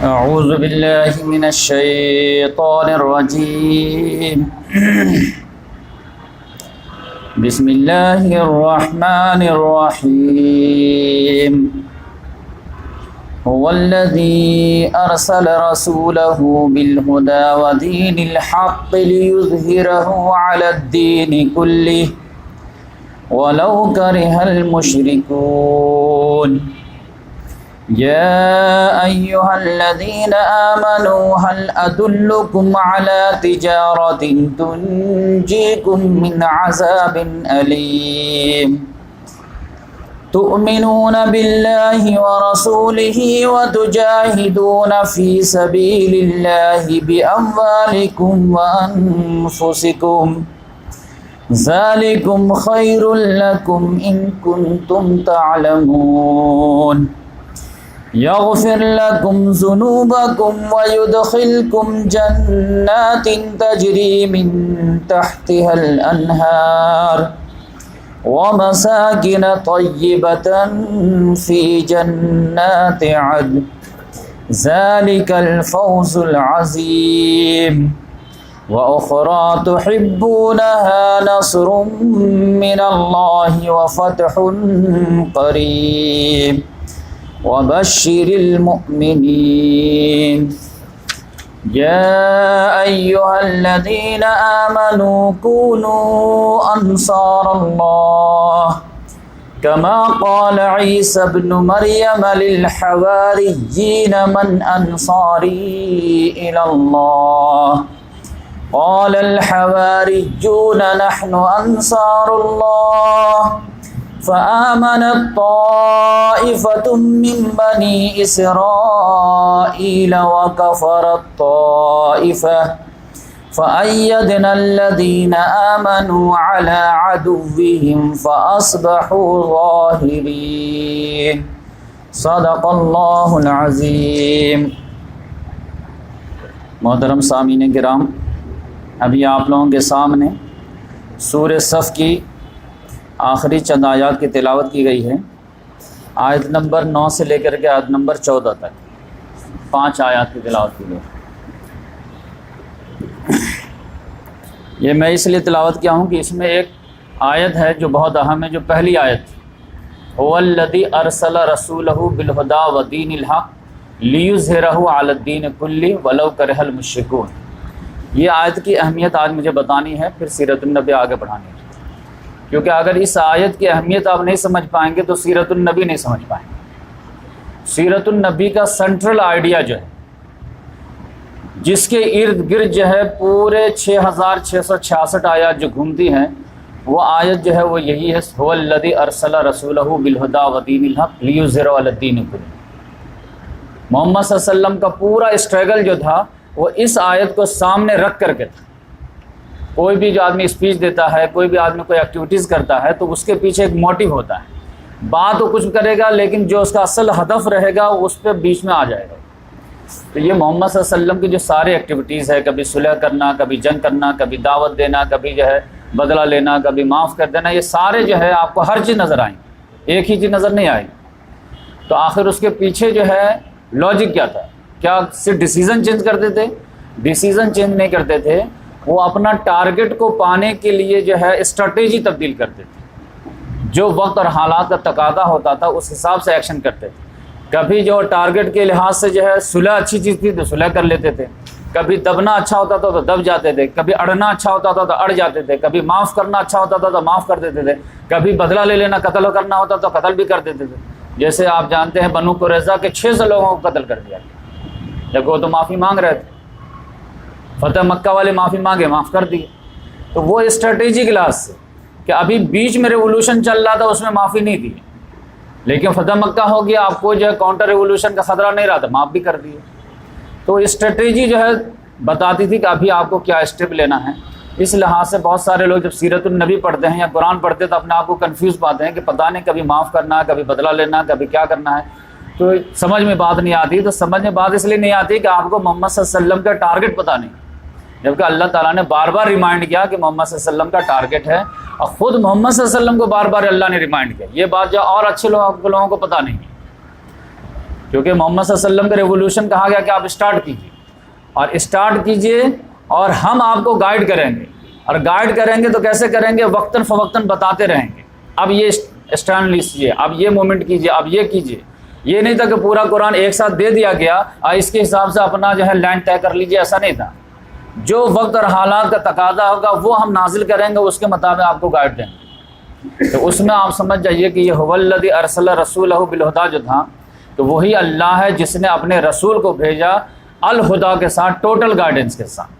أعوذ بالله من الشيطان الرجيم بسم الله الرحمن الرحيم هو الذي أرسل رسوله بالهدى ودين الحق ليظهره على الدين كله ولو كره المشركون يا أيها الذين آمنوا هل أدلكم على تجارة تنجيكم من عذاب أليم تؤمنون بالله ورسوله وتجاهدون في سبيل الله بأموالكم وأنفسكم ذلكم خير لكم إن كنتم تعلمون يغفر لكم ذنوبكم ويدخلكم جنات تجري من تحتها الأنهار ومساكن طيبة في جنات عدن ذلك الفوز العظيم وأخرى تحبونها نصر من الله وفتح قريب وبشر المؤمنين يا أيها الذين آمنوا كونوا أنصار الله كما قال عيسى ابن مريم للحواريين من أنصاري إلى الله قال الحواريون نحن أنصار الله فآمنت طائفة من بني إسرائيل وكفرت طائفة فأيدنا الذين آمنوا على عدوهم فأصبحوا ظاهرين صدق اللہ العظیم۔ محترم سامعین کرام، ابھی آپ لوگوں کے سامنے سورہ صف کی آخری چند آیات کی تلاوت کی گئی ہے۔ آیت نمبر 9 سے لے کر کے آیت نمبر 14 تک 5 آیات کی تلاوت کی گئی۔ یہ میں اس لیے تلاوت کیا ہوں کہ اس میں ایک آیت ہے جو بہت اہم ہے، جو پہلی آیت هو الذی ارسل رسولہ بالہدی ودین الحق لیظہرہ علی الدین کلہ ولو کرہ المشرکون۔ یہ آیت کی اہمیت آج مجھے بتانی ہے، پھر سیرت النبی آگے بڑھانی ہے، کیونکہ اگر اس آیت کی اہمیت آپ نہیں سمجھ پائیں گے تو سیرت النبی نہیں سمجھ پائیں گے۔ سیرت النبی کا سینٹرل آئیڈیا جو ہے، جس کے ارد گرد جو ہے پورے 6666 آیات جو گھومتی ہیں، وہ آیت جو ہے وہ یہی ہے، هو الذی ارسل رسولہ بالہدی ودین الحق لیظہرہ علی الدین کلہ۔ محمد صلی اللہ علیہ وسلم کا پورا اسٹرگل جو تھا وہ اس آیت کو سامنے رکھ کر کے تھا۔ کوئی بھی جو آدمی اسپیچ دیتا ہے، کوئی بھی آدمی کوئی ایکٹیویٹیز کرتا ہے تو اس کے پیچھے ایک موٹیو ہوتا ہے، بات وہ کچھ کرے گا لیکن جو اس کا اصل ہدف رہے گا اس پہ بیچ میں آ جائے گا۔ تو یہ محمد صلی اللہ علیہ وسلم کی جو سارے ایکٹیویٹیز ہے، کبھی صلح کرنا، کبھی جنگ کرنا، کبھی دعوت دینا، کبھی جو ہے بدلہ لینا، کبھی معاف کر دینا، یہ سارے جو ہے آپ کو ہر چیز نظر آئیں، ایک ہی چیز نظر نہیں آئے گی۔ تو آخر اس کے پیچھے جو ہے لاجک کیا تھا؟ کیا صرف ڈیسیزن چینج کرتے تھے؟ ڈیسیزن چینج نہیں کرتے تھے، وہ اپنا ٹارگٹ کو پانے کے لیے جو ہے اسٹریٹجی تبدیل کرتے تھے، جو وقت اور حالات کا تقاضا ہوتا تھا اس حساب سے ایکشن کرتے تھے۔ کبھی جو ٹارگٹ کے لحاظ سے جو ہے صلح اچھی چیز تھی تو صلح کر لیتے تھے، کبھی دبنا اچھا ہوتا تھا تو دب جاتے تھے، کبھی اڑنا اچھا ہوتا تھا تو اڑ جاتے تھے، کبھی معاف کرنا اچھا ہوتا تھا تو معاف کر دیتے تھے، کبھی بدلہ لے لینا قتل کرنا ہوتا تو قتل بھی کر دیتے تھے۔ جیسے آپ جانتے ہیں بنو قریظہ کے 600 لوگوں کو قتل کر دیا، جب وہ تو معافی مانگ رہے تھے، فتح مکہ والے معافی مانگے، معاف کر دیے۔ تو وہ اسٹریٹجی کے لحاظ سے کہ ابھی بیچ میں ریولوشن چل رہا تھا، اس میں معافی نہیں دی، لیکن فتح مکہ ہو گیا، آپ کو جو ہے کاؤنٹر ریولوشن کا خطرہ نہیں رہا تھا، معاف بھی کر دیے۔ تو اسٹریٹجی جو ہے بتاتی تھی کہ ابھی آپ کو کیا اسٹیپ لینا ہے۔ اس لحاظ سے بہت سارے لوگ جب سیرت النبی پڑھتے ہیں یا قرآن پڑھتے ہیں تو اپنے آپ کو کنفیوز پاتے ہیں کہ پتہ نہیں کبھی معاف کرنا ہے، کبھی بدلہ لینا ہے، کبھی کیا کرنا ہے، تو سمجھ میں بات نہیں آتی۔ تو سمجھ میں بات اس لیے نہیں آتی کہ آپ کو محمد صلی اللہ علیہ وسلم کا ٹارگٹ پتہ نہیں، جبکہ اللہ تعالیٰ نے بار بار ریمائنڈ کیا کہ محمد صلی اللہ علیہ وسلم کا ٹارگٹ ہے، اور خود محمد صلی اللہ علیہ وسلم کو بار بار اللہ نے ریمائنڈ کیا۔ یہ بات جو اور اچھے لوگوں کو پتہ نہیں ہے کیونکہ محمد صلی اللہ علیہ وسلم کا ریولوشن کہا گیا کہ آپ اسٹارٹ کیجیے، اور اسٹارٹ کیجیے اور ہم آپ کو گائیڈ کریں گے، اور گائیڈ کریں گے تو کیسے کریں گے؟ وقتاً فوقتاً بتاتے رہیں گے، اب یہ اسٹینڈ لیجیے، اب یہ مومنٹ کیجیے، اب یہ کیجیے۔ یہ نہیں تھا کہ پورا قرآن ایک ساتھ دے دیا گیا اور اس کے حساب سے اپنا جو ہے لائن طے کر لیجیے، ایسا نہیں تھا۔ جو وقت اور حالات کا تقاضا ہوگا وہ ہم نازل کریں گے، اس کے مطابق آپ کو گائیڈ دیں گے۔ تو اس میں آپ سمجھ جائیے کہ یہ هو الذی ارسل رسولہ بالہدیٰ جو تھا، تو وہی اللہ ہے جس نے اپنے رسول کو بھیجا الہدیٰ کے ساتھ، ٹوٹل گائیڈنس کے ساتھ،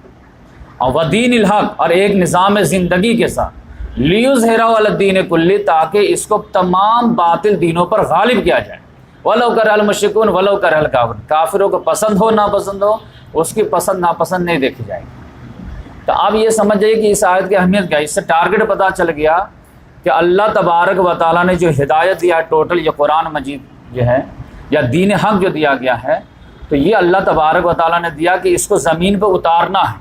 اور ودین الحق، اور ایک نظام زندگی کے ساتھ، لیظہرہ علی الدین کلہ، تاکہ اس کو تمام باطل دینوں پر غالب کیا جائے، ولو کرہ المشرکون ولو کرہ الکافرون، کافروں کو پسند ہو ناپسند ہو، اس کی پسند ناپسند نہیں دیکھی جائے گی۔ تو اب یہ سمجھ جائیے کہ اس آیت کی اہمیت کیا ہے، اس سے ٹارگٹ پتہ چل گیا کہ اللہ تبارک و تعالیٰ نے جو ہدایت دیا ٹوٹل، یہ قرآن مجید جو ہے یا دین حق جو دیا گیا ہے، تو یہ اللہ تبارک و تعالیٰ نے دیا کہ اس کو زمین پہ اتارنا ہے۔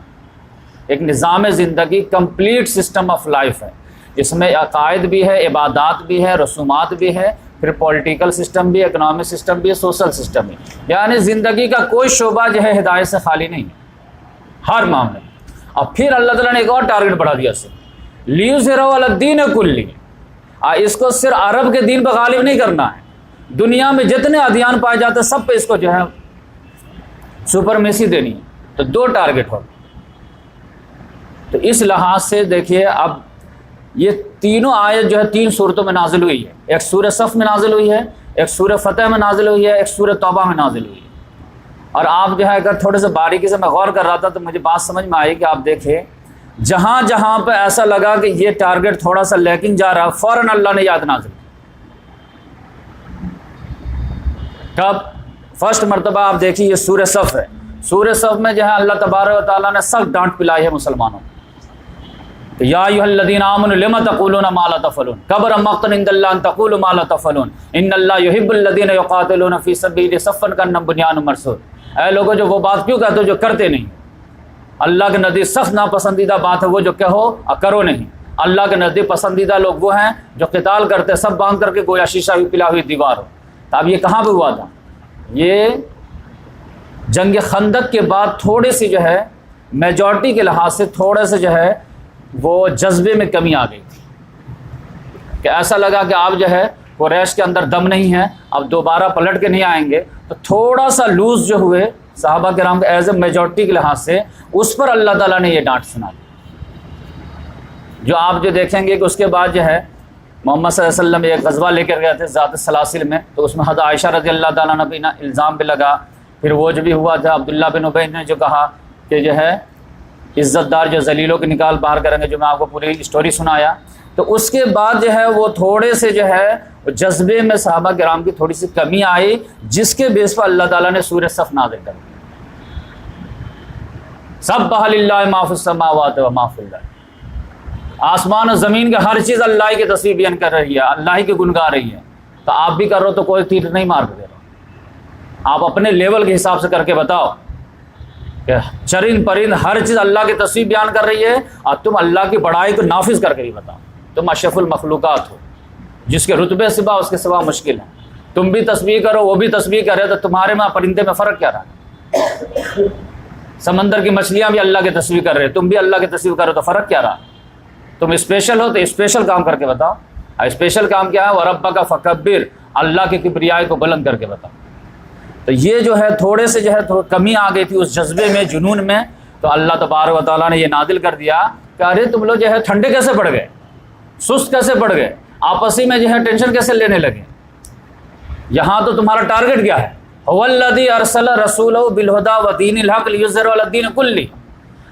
ایک نظام زندگی، کمپلیٹ سسٹم آف لائف ہے، اس میں عقائد بھی ہے، عبادات بھی ہے، رسومات بھی ہے، پھر پولیٹیکل سسٹم بھی، اکنامک سسٹم بھی، سوشل سسٹم بھی، یعنی زندگی کا کوئی شعبہ جو ہے ہدایت سے خالی نہیں ہے ہر معاملے میں۔ اور پھر اللہ تعالیٰ نے ایک اور ٹارگٹ بڑھا دیا اسے، لیظہرہ علی الدین کلہ، اس کو صرف عرب کے دین پہ غالب نہیں کرنا ہے، دنیا میں جتنے ادیان پائے جاتے ہیں سب پہ اس کو جو ہے سپرمیسی دینی ہے۔ تو دو ٹارگٹ ہو۔ تو اس لحاظ سے دیکھیے، اب یہ تینوں آیت جو ہے 3 صورتوں میں نازل ہوئی ہے، ایک سورہ صف میں نازل ہوئی ہے، ایک سورہ فتح میں نازل ہوئی ہے، ایک سورہ توبہ میں نازل ہوئی ہے۔ اور آپ جو ہے اگر تھوڑے سے باریکی سے میں غور کر رہا تھا تو مجھے بات سمجھ میں آئی کہ آپ دیکھیں جہاں جہاں پہ ایسا لگا کہ یہ ٹارگٹ تھوڑا سا لیکن جا رہا، فوراً اللہ نے یاد نازل کی۔ کب؟ فرسٹ مرتبہ آپ دیکھیے یہ سورہ صف ہے، سورہ صف میں جو ہے اللہ تبارک و تعالیٰ نے سخت ڈانٹ پلائی ہے مسلمانوں کو کہ یا ایھا الذین آمنوا لم تقولون ما لا تفعلون کبر مقتا عند اللہ ان تقولوا ما لا تفعلون ان اللہ یحب الذین یقاتلون فی سبیلہ صفا کانہم بنیان مرصوص۔ اے لوگوں جو وہ بات کیوں کہتے ہو جو کرتے نہیں؟ اللہ کے نزدیک سخت ناپسندیدہ بات ہے وہ جو کہو اور کرو نہیں۔ اللہ کے نزدیک پسندیدہ لوگ وہ ہیں جو قتال کرتے سب باندھ کر کے گویا شیشہ بھی پلا ہوئی دیوار ہو۔ تو اب یہ کہاں پہ ہوا تھا؟ یہ جنگ خندق کے بعد تھوڑی سی جو ہے میجورٹی کے لحاظ سے تھوڑے سے جو ہے وہ جذبے میں کمی آ گئی تھی کہ ایسا لگا کہ آپ جو ہے قریش کے اندر دم نہیں ہے، اب دوبارہ پلٹ کے نہیں آئیں گے، تو تھوڑا سا لوز جو ہوئے صحابہ کرام کے ایز اے میجورٹی کے لحاظ سے، اس پر اللہ تعالیٰ نے یہ ڈانٹ سنا دی۔ جو آپ جو دیکھیں گے کہ اس کے بعد جو ہے محمد صلی اللہ علیہ وسلم ایک غزوہ لے کر گئے تھے ذات السلاسل میں، تو اس میں حضرت عائشہ رضی اللہ تعالیٰ عنہ پہ الزام بھی لگا، پھر وہ جو بھی ہوا تھا عبداللہ بن ابی نے جو کہا کہ جو ہے عزت دار جو ذلیلوں کے نکال باہر کریں گے، جو میں آپ کو پوری اسٹوری سنایا، تو اس کے بعد جو ہے وہ تھوڑے سے جو ہے جذبے میں صحابہ کرام کی تھوڑی سی کمی آئی، جس کے بیس پر اللہ تعالیٰ نے سورہ صف نازل کر دی۔ سبح للہ ما فی السماوات و ما فی الارض، آسمان و زمین کا ہر چیز اللہ کی تسبیح بیان کر رہی ہے، اللہ کی گن گا رہی ہے۔ تو آپ بھی کر رہے ہو تو کوئی تیر نہیں مار دے رہا، آپ اپنے لیول کے حساب سے کر کے بتاؤ کہ چرند پرند ہر چیز اللہ کی تسبیح بیان کر رہی ہے، اور تم اللہ کی بڑائی کو نافذ کر کے ہی بتاؤ۔ تم اشرف المخلوقات ہو، جس کے رتبے سوا اس کے سوا مشکل ہے۔ تم بھی تسبیح کرو وہ بھی تسبیح کرے، تو تمہارے میں پرندے میں فرق کیا رہا؟ سمندر کی مچھلیاں بھی اللہ کی تسبیح کر رہے، تم بھی اللہ کی تسبیح کرو، تو فرق کیا رہا؟ تم اسپیشل ہو تو اسپیشل کام کر کے بتاؤ۔ اسپیشل کام کیا ہے؟ وَرَبَّكَ فَكَبِّرْ، اللہ کی کبریائی کو بلند کر کے بتاؤ۔ تو یہ جو ہے تھوڑے سے جو ہے کمی آ گئی تھی اس جذبے میں، جنون میں، تو اللہ تبارک و تعالیٰ نے یہ نازل کر دیا کہ ارے تم لوگ جو ہے ٹھنڈے کیسے پڑ گئے، سست کیسے پڑ گئے، آپسی میں جو ہے ٹینشن کیسے لینے لگے؟ یہاں تو تمہارا ٹارگٹ کیا ہے؟ هو الذی ارسل رسولہ بالہدیٰ ودین الحق لیظہرہ علی الدین کلہ،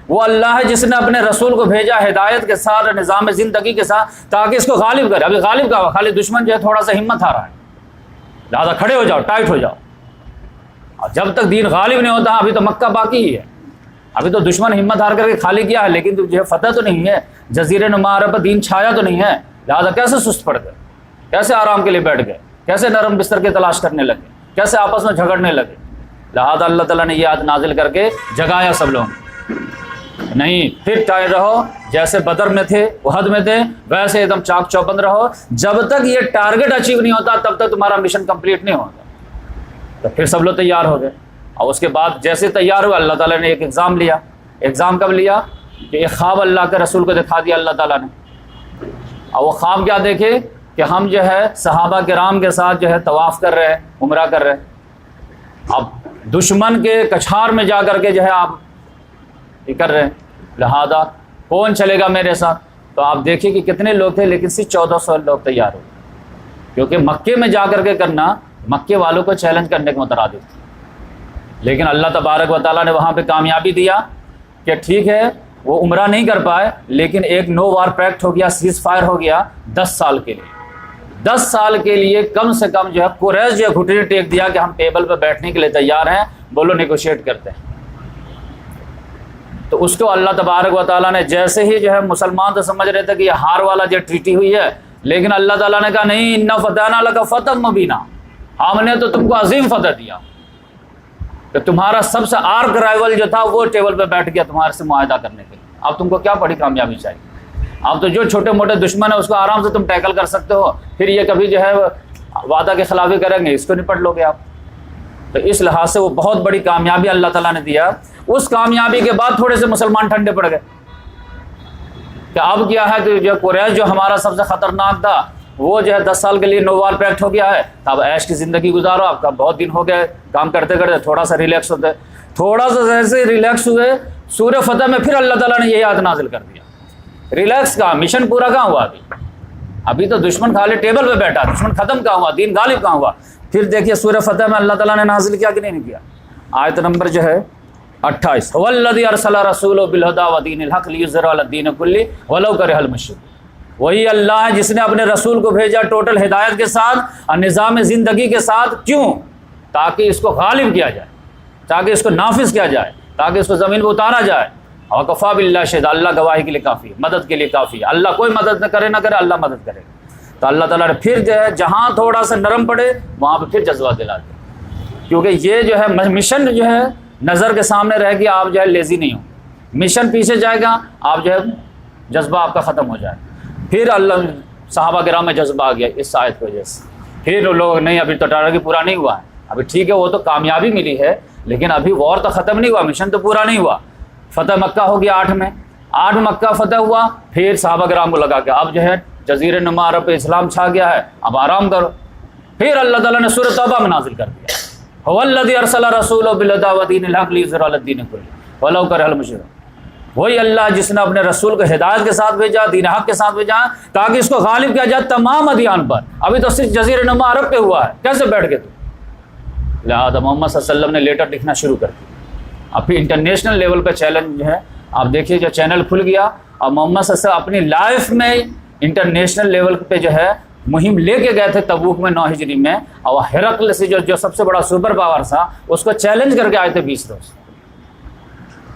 وہ اللہ ہے جس نے اپنے رسول کو بھیجا ہدایت کے ساتھ، نظام زندگی کے ساتھ، تاکہ اس کو غالب کرے۔ ابھی غالب کا خالی دشمن جو ہے تھوڑا سا ہمت ہارا ہے، لہٰذا کھڑے ہو جاؤ، ٹائٹ ہو جاؤ۔ اور جب تک دین غالب نہیں ہوتا، ابھی تو مکہ باقی ہی ہے، ابھی تو دشمن ہمت ہار کر کے خالی کیا ہے، لیکن جو ہے فتح تو نہیں ہے، جزیرے نما عرب پر دین چھایا تو نہیں ہے، لہٰذا کیسے سست پڑ گئے، کیسے آرام کے لیے بیٹھ گئے، کیسے نرم بستر کی تلاش کرنے لگے، کیسے آپس میں جھگڑنے لگے؟ لہٰذا اللہ تعالیٰ نے یہ آیت نازل کر کے جگایا سب لوگ، نہیں پھر ٹائٹ رہو، جیسے بدر میں تھے، احد میں تھے، ویسے ایک دم چاک چوبند رہو۔ جب تک یہ ٹارگٹ اچیو نہیں ہوتا تب تک تمہارا مشن کمپلیٹ نہیں ہوتا۔ تو پھر سب لوگ تیار ہو گئے، اور اس کے بعد جیسے تیار ہوا اللہ تعالیٰ نے ایک ایگزام لیا۔ ایگزام کب لیا؟ کہ ایک خواب اللہ کے رسول کو دکھا دیا اللہ تعالیٰ نے، اور وہ خواب کیا دیکھے کہ ہم جو ہے صحابہ کرام کے ساتھ جو ہے طواف کر رہے ہیں، عمرہ کر رہے ہیں، اب دشمن کے کچھار میں جا کر کے جو ہے آپ یہ کر رہے ہیں، لہذا کون چلے گا میرے ساتھ؟ تو آپ دیکھیے کہ کتنے لوگ تھے، لیکن صرف 1400 لوگ تیار ہوئے، کیونکہ مکے میں جا کر کے کرنا مکے والوں کو چیلنج کرنے کے مترادف تھا۔ لیکن اللہ تبارک و تعالیٰ نے وہاں پہ کامیابی دیا کہ ٹھیک ہے وہ عمرہ نہیں کر پائے، لیکن ایک نو وار پیکٹ ہو گیا، سیز فائر ہو گیا 10 سال کے لیے۔ 10 سال کے لیے کم سے کم جو ہے قریش جو ہے گھٹنے ٹیک دیا کہ ہم ٹیبل پہ بیٹھنے کے لیے تیار ہیں، بولو نیگوشیٹ کرتے ہیں۔ تو اس کو اللہ تبارک و تعالیٰ نے جیسے ہی جو ہے مسلمان تو سمجھ رہے تھے کہ یہ ہار والا جو ٹریٹی ہوئی ہے، لیکن اللہ تعالیٰ نے کہا نہیں، انا فتحنا لک فتحا مبینا، ہم نے تو تم کو عظیم فتح دیا کہ تمہارا سب سے آرک رائیول جو تھا وہ ٹیبل پہ بیٹھ گیا تمہارے سے معاہدہ کرنے کے لیے۔ اب تم کو کیا بڑی کامیابی چاہیے؟ اب تو جو چھوٹے موٹے دشمن ہے اس کو آرام سے تم ٹیکل کر سکتے ہو، پھر یہ کبھی جو ہے وعدہ کے خلافی کریں گے، اس کو نپٹ لو گے آپ۔ تو اس لحاظ سے وہ بہت بڑی کامیابی اللہ تعالیٰ نے دیا۔ اس کامیابی کے بعد تھوڑے سے مسلمان ٹھنڈے پڑ گئے کہ اب کیا ہے کہ جو قریش جو ہمارا سب سے خطرناک تھا وہ جو ہے 10 سال کے لیے نو وار پیکٹ ہو گیا ہے، تو اب عیش کی زندگی گزارو، آپ کا بہت دن ہو گئے کام کرتے کرتے، تھوڑا سا ریلیکس ہوتے، تھوڑا سا جیسے ریلیکس ہوئے سورہ فتح میں پھر اللہ تعالیٰ نے یہ آیت نازل کر دیا۔ ریلیکس کہاں؟ مشن پورا کہاں ہوا؟ ابھی تو دشمن خالی ٹیبل پہ بیٹھا، دشمن ختم کہاں ہوا؟ دین غالب کہاں ہوا؟ پھر دیکھیے سورہ فتح میں اللہ تعالیٰ نے نازل کیا کہ نہیں کیا؟ آیت نمبر جو ہے 28، هو الذی ارسل رسولہ بالہدی ودین الحق لیظہرہ علی الدین کلہ ولو کرہ المشرکون۔ وہی اللہ ہے جس نے اپنے رسول کو بھیجا ٹوٹل ہدایت کے ساتھ اور نظام زندگی کے ساتھ، کیوں؟ تاکہ اس کو غالب کیا جائے، تاکہ اس کو نافذ کیا جائے، تاکہ اس کو زمین پہ اتارا جائے۔ اور کفا باللہ شہیدا، اللہ گواہی کے لیے کافی ہے، مدد کے لیے کافی ہے۔ اللہ کوئی مدد نہ کرے اللہ مدد کرے گا۔ تو اللہ تعالیٰ نے پھر جو ہے جہاں تھوڑا سا نرم پڑے وہاں پہ پھر جذبہ دلا دے، کیونکہ یہ جو ہے مشن جو ہے نظر کے سامنے رہے گی، آپ جو ہے لیزی نہیں ہو، مشن پیچھے جائے گا، آپ جو ہے جذبہ آپ کا ختم ہو جائے۔ پھر اللہ صحابہ کرام میں جذبہ آ گیا اس آیت کی وجہ سے۔ پھر لوگ نہیں، ابھی تو ٹارگیٹ پورا نہیں ہوا ہے، ابھی ٹھیک ہے وہ تو کامیابی ملی ہے، لیکن ابھی وار تو ختم نہیں ہوا، مشن تو پورا نہیں ہوا۔ فتح مکہ ہو گیا 8 میں، 8 مکہ فتح ہوا، پھر صحابہ کرام کو لگا کہ اب جو ہے جزیرہ نما عرب پہ اسلام چھا گیا ہے، اب آرام کرو۔ پھر اللہ تعالیٰ نے سورۃ توبہ میں نازل کر دیا، هو الذی ارسل رسولہ بالہدی ودین الحق لیظہرہ علی الدین کلہ ولو کرہ المشرکون۔ وہی اللہ جس نے اپنے رسول کو ہدایت کے ساتھ بھیجا، دین حق کے ساتھ بھیجا، تاکہ اس کو غالب کیا جائے تمام ادیان پر۔ ابھی تو صرف جزیرہ نما عرب پہ ہوا ہے، کیسے بیٹھ گئے تو؟ لہٰذا محمد صلی اللہ علیہ وسلم نے لیٹر لکھنا شروع کر دیا۔ اب پھر انٹرنیشنل لیول پہ چیلنج جو ہے، آپ دیکھیے جو چینل کھل گیا، اور محمد صلی اللہ علیہ وسلم اپنی لائف میں انٹرنیشنل لیول پہ جو ہے مہم لے کے گئے تھے تبوک میں 9 ہجری میں، اور ہرقل سے جو سب سے بڑا سپر پاور تھا اس کو چیلنج کر کے آئے تھے 20 روز۔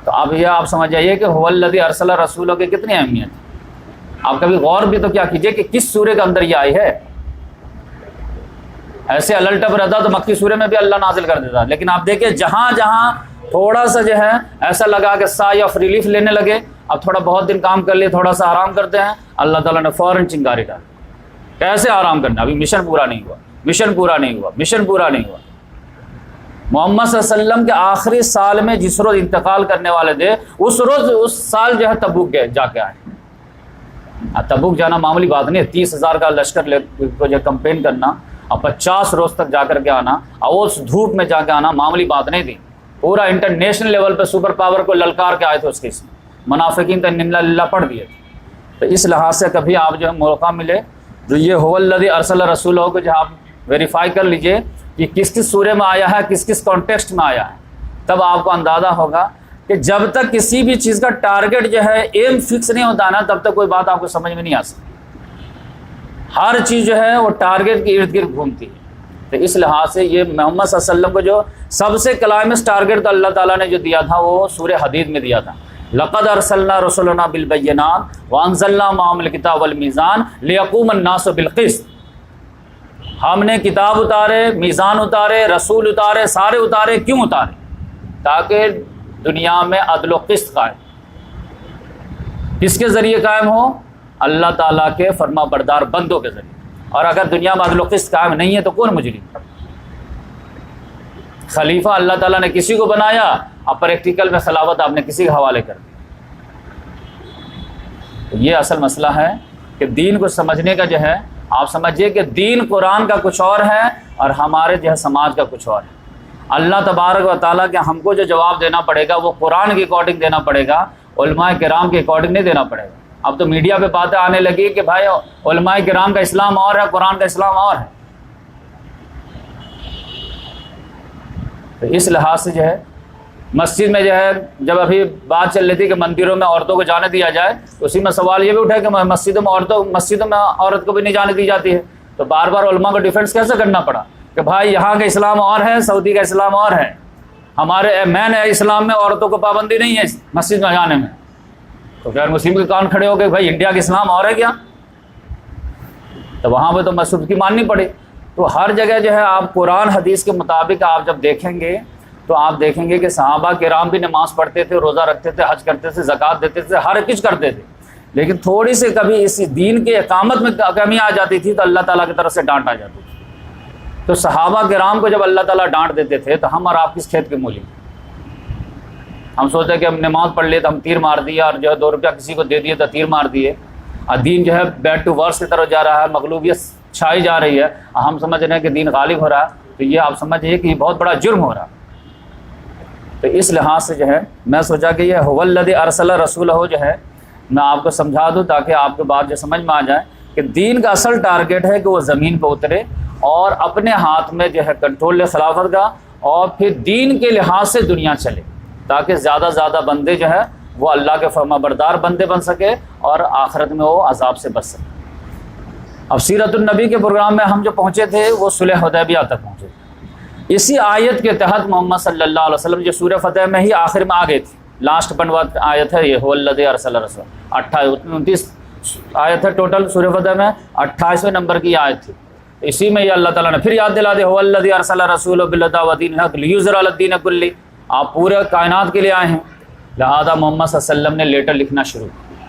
تو اب یہ آپ سمجھ جائیے کہ هو الذی ارسل رسولہ کی کتنی اہمیت ہے۔ آپ کبھی غور بھی تو کیا کیجئے کہ کس سورے کے اندر یہ آئی ہے۔ ایسے الٹپ رہتا تو مکی سورے میں بھی اللہ نازل کر دیتا، لیکن آپ دیکھیں جہاں جہاں تھوڑا سا جو ہے ایسا لگا کہ سائے آف ریلیف لینے لگے، اب تھوڑا بہت دن کام کر لیے، تھوڑا سا آرام کرتے ہیں، اللہ تعالیٰ نے فوراً چنگاری ڈالی۔ کیسے آرام کرنا؟ ابھی مشن پورا نہیں ہوا، مشن پورا نہیں ہوا، مشن پورا نہیں ہوا۔ محمد صلی اللہ علیہ وسلم کے آخری سال میں جس روز انتقال کرنے والے تھے، اس روز اس سال جو ہے تبوک گئے، جا کے آئے۔ تبوک جانا معمولی بات نہیں ہے، 30,000 کا لشکر کو جو کمپین کرنا اور 50 روز تک جا کر کے آنا، اور اس دھوپ میں جا کے آنا معمولی بات نہیں تھی۔ پورا انٹرنیشنل لیول پہ سپر پاور کو للکار کے آئے تھے، اس کے منافقین تو انا للہ پڑھ دیے تھے۔ تو اس لحاظ سے کبھی آپ جو ہے موقع ملے جو یہ هو الذی ارسل رسولہ کو جو آپ ویریفائی کر لیجئے کہ کس کس سورے میں آیا ہے، کس کس کانٹیکسٹ میں آیا ہے، تب آپ کو اندازہ ہوگا کہ جب تک کسی بھی چیز کا ٹارگٹ جو ہے ایم فکس نہیں ہوتا نا، تب تک کوئی بات آپ کو سمجھ میں نہیں آ سکتی۔ ہر چیز جو ہے وہ ٹارگٹ کے ارد گرد گھومتی ہے۔ تو اس لحاظ سے یہ محمد صلی اللہ علیہ وسلم کو جو سب سے کلائمیکس ٹارگٹ تو اللہ تعالیٰ نے جو دیا تھا وہ سورہ حدید میں دیا تھا، لقد ارسلنا رسلنا بالبینات وانزلنا معهم الکتاب والمیزان لیقوم الناس بالقسط۔ ہم نے کتاب اتارے، میزان اتارے، رسول اتارے، سارے اتارے۔ کیوں اتارے؟ تاکہ دنیا میں عدل و قسط قائم۔ کس کے ذریعے قائم ہو؟ اللہ تعالیٰ کے فرما بردار بندوں کے ذریعے۔ اور اگر دنیا میں عدل و قسط قائم نہیں ہے تو کون مجرم؟ خلیفہ اللہ تعالیٰ نے کسی کو بنایا، اب پریکٹیکل میں خلافت آپ نے کسی کے حوالے کر دی۔ تو یہ اصل مسئلہ ہے کہ دین کو سمجھنے کا جو ہے، آپ سمجھیے کہ دین قرآن کا کچھ اور ہے اور ہمارے جو ہے سماج کا کچھ اور ہے۔ اللہ تبارک و تعالیٰ کے ہم کو جو جواب دینا پڑے گا وہ قرآن کے اکارڈنگ دینا پڑے گا، علماء کرام کے اکارڈنگ نہیں دینا پڑے گا۔ اب تو میڈیا پہ باتیں آنے لگی کہ بھائی علماء کرام کا اسلام اور ہے، قرآن کا اسلام اور ہے۔ تو اس لحاظ سے جو ہے مسجد میں جو ہے جب ابھی بات چل رہی تھی کہ مندروں میں عورتوں کو جانے دیا جائے، تو اسی میں سوال یہ بھی اٹھا کہ مسجدوں میں عورت کو بھی نہیں جانے دی جاتی ہے، تو بار بار علماء کو ڈیفینس کیسے کرنا پڑا کہ بھائی یہاں کا اسلام اور ہے، سعودی کا اسلام اور ہے، ہمارے مین اسلام میں عورتوں کو پابندی نہیں ہے مسجد میں جانے میں۔ تو غیر مسلم کے کان کھڑے ہو گئے بھائی انڈیا کا اسلام اور ہے کیا؟ تو وہاں پہ تو مسجد کی ماننی پڑی۔ تو ہر جگہ جو ہے آپ قرآن حدیث کے مطابق آپ جب دیکھیں گے تو آپ دیکھیں گے کہ صحابہ کرام بھی نماز پڑھتے تھے، روزہ رکھتے تھے، حج کرتے تھے، زکوٰۃ دیتے تھے، ہر کچھ کرتے تھے، لیکن تھوڑی سی کبھی اس دین کے اقامت میں کمی آ جاتی تھی تو اللہ تعالیٰ کی طرف سے ڈانٹ آ جاتی تھی۔ تو صحابہ کرام کو جب اللہ تعالیٰ ڈانٹ دیتے تھے تو ہم اور آپ کس کھیت کے مولی؟ ہم سوچتے کہ ہم نماز پڑھ لیے تو ہم تیر مار دیا، اور جو ہے 2 روپیہ کسی کو دے دیے تو تیر مار دیے، اور دین جو ہے بیک ٹو ورس کی طرف جا رہا ہے، مغلوبیت چھائی جا رہی ہے، ہم سمجھ رہے ہیں کہ دین غالب ہو رہا ہے۔ تو یہ آپ سمجھیے کہ یہ بہت بڑا جرم ہو رہا ہے۔ تو اس لحاظ سے جو ہے میں سوچا کہ یہ هو الذی ارسل رسولہ جو ہے میں آپ کو سمجھا دوں تاکہ آپ کو بات جو سمجھ میں آ جائے کہ دین کا اصل ٹارگیٹ ہے کہ وہ زمین پہ اترے اور اپنے ہاتھ میں جو ہے کنٹرول لے خلافت کا، اور پھر دین کے لحاظ سے دنیا چلے تاکہ زیادہ زیادہ بندے جو ہے وہ اللہ کے فرما بردار بندے بن سکے اور آخرت میں وہ عذاب سے بچ سکے۔ اب سیرت النبی کے پروگرام میں ہم جو پہنچے تھے وہ صلح حدیبیہ تک پہنچے تھے۔ اسی آیت کے تحت محمد صلی اللہ علیہ وسلم جو سورہ فتح میں ہی آخر میں آ گئی تھی، لاسٹ بنوات آیت ہے یہ، هو الذی ارسل رسول، 29 آیت ہے ٹوٹل سورہ فتح میں، 28ویں نمبر کی آیت تھی۔ اسی میں یہ اللہ تعالیٰ نے پھر یاد دلا دے هو الذی ارسل رسولہ بالہدی ودین الحق لیظہرہ علی الدین کلہ، آپ پورے کائنات کے لیے آئے ہیں، لہذا محمد صلی اللہ علیہ وسلم نے لیٹر لکھنا شروع کیا۔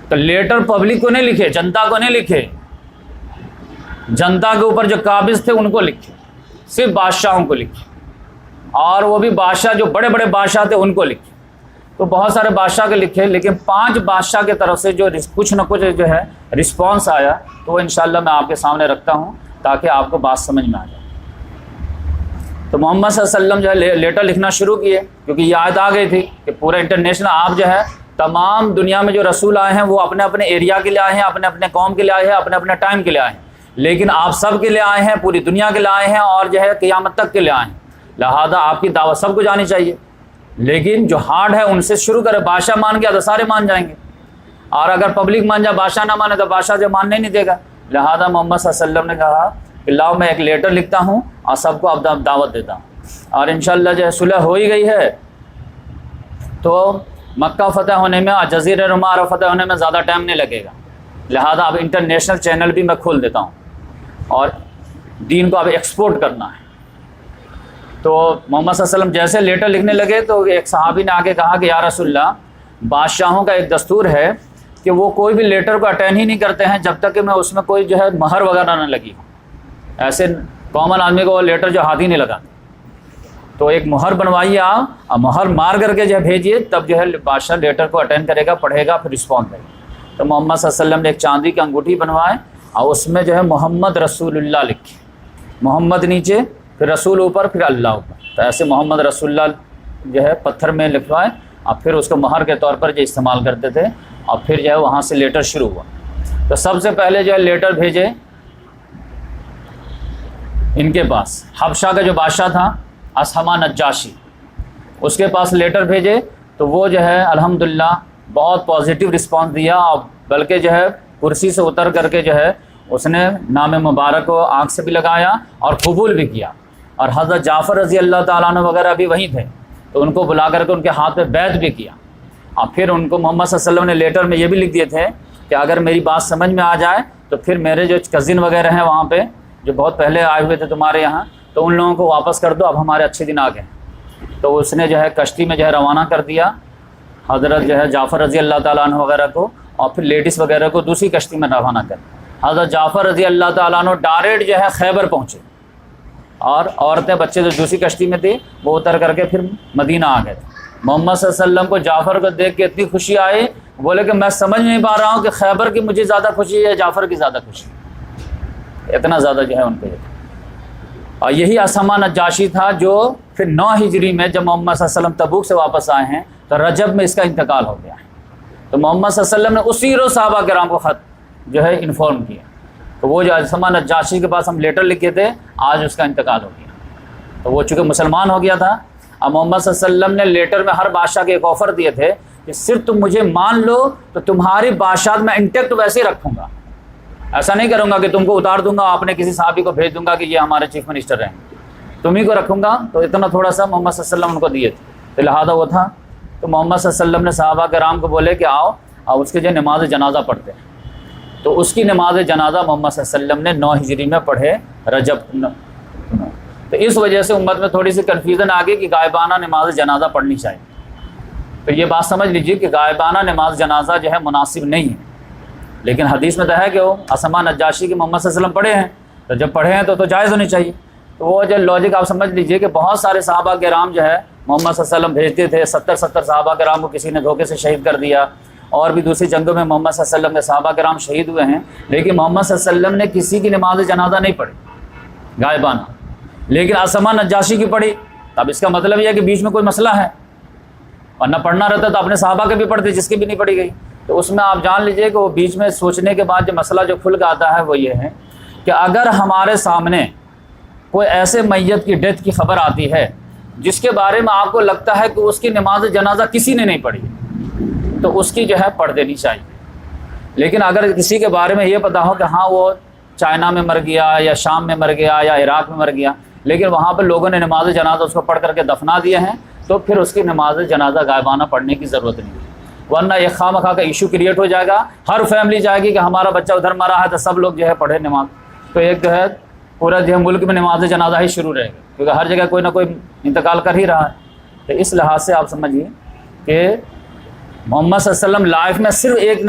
تو لیٹر پبلک کو نہیں لکھے، جنتا کو نہیں لکھے، جنتا کے اوپر جو قابض تھے ان کو لکھے، صرف بادشاہوں کو لکھے، اور وہ بھی بادشاہ جو بڑے بڑے بادشاہ تھے ان کو لکھے۔ تو بہت سارے بادشاہ کے لکھے، لیکن 5 بادشاہ کی طرف سے جو کچھ نہ کچھ جو ہے رسپانس آیا، تو وہ انشاءاللہ میں آپ کے سامنے رکھتا ہوں تاکہ آپ کو بات سمجھ میں آ جائے۔ تو محمد صلی اللہ علیہ وسلم جو ہے لیٹر لکھنا شروع کیے، کیونکہ یہ آیت آ گئی تھی کہ پورا انٹرنیشنل آپ جو ہے تمام دنیا میں جو رسول آئے ہیں وہ اپنے اپنے ایریا کے لیے آئے ہیں، اپنے اپنے قوم کے لیے آئے ہیں، اپنے اپنے ٹائم کے لیے آئے ہیں، لیکن آپ سب کے لیے آئے ہیں، پوری دنیا کے لیے آئے ہیں، اور جو ہے قیامت تک کے لیے آئے ہیں، لہذا آپ کی دعوت سب کو جانی چاہیے۔ لیکن جو ہارڈ ہے ان سے شروع کرے، بادشاہ مان گیا تو سارے مان جائیں گے، اور اگر پبلک مان جائے بادشاہ نہ مانے تو بادشاہ جو ماننے نہیں دے گا۔ لہذا محمد صلی اللہ علیہ وسلم نے کہا کہ لاؤ میں ایک لیٹر لکھتا ہوں اور سب کو اب دعوت دیتا ہوں، اور انشاءاللہ جو ہے صلح ہو ہی گئی ہے، تو مکہ فتح ہونے میں اور جزیرہ نما عرب فتح ہونے میں زیادہ ٹائم نہیں لگے گا، لہذا اب انٹرنیشنل چینل بھی میں کھول دیتا ہوں اور دین کو اب ایکسپورٹ کرنا ہے۔ تو محمد صلی اللہ علیہ وسلم جیسے لیٹر لکھنے لگے تو ایک صحابی نے آ کے کہا کہ یا رسول اللہ، بادشاہوں کا ایک دستور ہے کہ وہ کوئی بھی لیٹر کو اٹینڈ ہی نہیں کرتے ہیں جب تک کہ میں اس میں کوئی جو ہے مہر وغیرہ نہ لگی ہوں، ایسے کامن آدمی کو وہ لیٹر جو ہاتھ ہی نہیں لگاتے، تو ایک مہر بنوائیے آپ، اور مہر مار کر کے جو ہے بھیجیے، تب جو ہے بادشاہ لیٹر کو اٹینڈ کرے گا، پڑھے گا، پھر رسپانس دے گا۔ تو محمد صلی اللہ علیہ وسلم نے ایک چاندی کی انگوٹھی بنوائے اور اس میں جو ہے محمد رسول اللہ لکھے، محمد نیچے، پھر رسول اوپر، پھر اللہ اوپر، تو ایسے محمد رسول اللہ جو ہے پتھر میں لکھوائے، اور پھر اس کو مہر کے طور پر جو استعمال کرتے تھے، اور پھر جو ہے وہاں سے لیٹر شروع ہوا۔ تو سب سے پہلے جو ہے لیٹر بھیجے ان کے پاس، حبشہ کا جو بادشاہ تھا اسحمہ نجاشی، اس کے پاس لیٹر بھیجے، تو وہ جو ہے الحمدللہ بہت پازیٹیو رسپانس دیا، اور بلکہ جو ہے کرسی سے اتر کر کے جو ہے اس نے نام مبارک کو آنکھ سے بھی لگایا اور قبول بھی کیا، اور حضرت جعفر رضی اللہ تعالیٰ عنہ وغیرہ بھی وہیں تھے، تو ان کو بلا کر کے ان کے ہاتھ پہ بیعت بھی کیا، اور پھر ان کو محمد صلی اللہ علیہ وسلم نے لیٹر میں یہ بھی لکھ دیے تھے کہ اگر میری بات سمجھ میں آ جائے تو پھر میرے جو کزن وغیرہ ہیں وہاں پہ جو بہت پہلے آئے ہوئے تھے تمہارے یہاں، تو ان لوگوں کو واپس کر دو، اب ہمارے اچھے دن آ گئے۔ تو اس نے جو ہے کشتی میں جو ہے روانہ کر دیا حضرت جو ہے جعفر رضی اللہ تعالیٰ عنہ وغیرہ کو، اور پھر لیڈیز وغیرہ کو دوسری کشتی میں روانہ کر۔ حضرت جعفر رضی اللہ تعالیٰ عنہ ڈائریکٹ جو ہے خیبر پہنچے، اور عورتیں بچے جو دوسری کشتی میں تھی وہ اتر کر کے پھر مدینہ آ گئے تھے۔ محمد صلی اللہ علیہ وسلم کو جعفر کو دیکھ کے اتنی خوشی آئی، بولے کہ میں سمجھ نہیں پا رہا ہوں کہ خیبر کی مجھے زیادہ خوشی ہے جعفر کی زیادہ خوشی، اتنا زیادہ جو ہے ان پہ۔ اور یہی اسما نجاشی تھا جو پھر 9 ہجری میں جب محمد صلی اللہ علیہ وسلم تبوک سے واپس آئے ہیں تو رجب میں اس کا انتقال ہو گیا ہے۔ تو محمد صلی اللہ علیہ وسلم نے اسی روز صحابہ کرام کو خط جو ہے انفارم کیا، تو وہ جو اسما نجاشی کے پاس ہم لیٹر لکھے تھے آج اس کا انتقال ہو گیا۔ تو وہ چونکہ مسلمان ہو گیا تھا، اب محمد صلی اللہ علیہ وسلم نے لیٹر میں ہر بادشاہ کے ایک آفر دیے تھے کہ صرف تم مجھے مان لو تو تمہاری بادشاہت میں انٹیکٹ ویسے ہی رکھوں گا، ایسا نہیں کروں گا کہ تم کو اتار دوں گا اپنے کسی صحابی کو بھیج دوں گا کہ یہ ہمارے چیف منسٹر ہیں، تم ہی کو رکھوں گا۔ تو اتنا تھوڑا سا محمد صلی اللہ علیہ وسلم ان کو دیے تھے، تو لہٰذا وہ تھا۔ تو محمد صلی اللہ علیہ وسلم نے صحابہ کرام کو بولے کہ آؤ اور اس کے جو نماز جنازہ پڑھتے ہیں، تو اس کی نماز جنازہ محمد صلی اللہ علیہ وسلم نے 9 ہجری میں پڑھے رجب۔ تو اس وجہ سے امت میں تھوڑی سی کنفیوژن آ گئی کہ غائبانہ نماز جنازہ پڑھنی چاہیے۔ تو یہ بات سمجھ لیجیے کہ غائبانہ نماز جنازہ جو ہے مناسب نہیں ہے، لیکن حدیث میں تو ہے کہ وہ اسما نجاشی کے محمد صلی اللہ علیہ وسلم پڑھے ہیں، تو جب پڑھے ہیں تو جائز ہونی چاہیے۔ تو وہ جو لاجک آپ سمجھ لیجیے کہ بہت سارے صحابہ کرام جو ہے محمد صلی اللہ علیہ وسلم بھیجتے تھے، 70 صحابہ کرام کو کسی نے دھوکے سے شہید کر دیا، اور بھی دوسری جنگوں میں محمد صلی اللہ علیہ وسلم کے صحابہ کرام شہید ہوئے ہیں، لیکن محمد صلی اللہ علیہ وسلم نے کسی کی نماز جنازہ نہیں پڑھی غائبانہ، لیکن اسما نجاشی کی پڑھی۔ اب اس کا مطلب یہ ہے کہ بیچ میں کوئی مسئلہ ہے، ورنہ پڑھنا رہتا تو اپنے صحابہ کے بھی پڑھتے جس کی بھی نہیں پڑھی گئی۔ تو اس میں آپ جان لیجئے کہ وہ بیچ میں سوچنے کے بعد جو مسئلہ جو کھل کے آتا ہے وہ یہ ہے کہ اگر ہمارے سامنے کوئی ایسے میت کی ڈیتھ کی خبر آتی ہے جس کے بارے میں آپ کو لگتا ہے کہ اس کی نماز جنازہ کسی نے نہیں پڑھی، تو اس کی جو ہے پڑھ دینی چاہیے۔ لیکن اگر کسی کے بارے میں یہ پتا ہو کہ ہاں وہ چائنا میں مر گیا یا شام میں مر گیا یا عراق میں مر گیا، لیکن وہاں پر لوگوں نے نماز جنازہ اس کو پڑھ کر کے دفنا دیے ہیں، تو پھر اس کی نماز جنازہ غائبانہ پڑھنے کی ضرورت نہیں ہے، ورنہ یہ خواہ مخواہ کا ایشو کریٹ ہو جائے گا۔ ہر فیملی چاہے گی کہ ہمارا بچہ ادھر مرا ہے تو سب لوگ جو ہے پڑھے نماز، تو ایک جو ہے پورا جو ہے ملک میں نماز جنازہ ہی شروع رہے گا، کیونکہ ہر جگہ کوئی نہ کوئی انتقال کر ہی رہا ہے۔ تو اس لحاظ سے آپ سمجھیے کہ محمد صلی اللہ علیہ وسلم لائف میں صرف ایک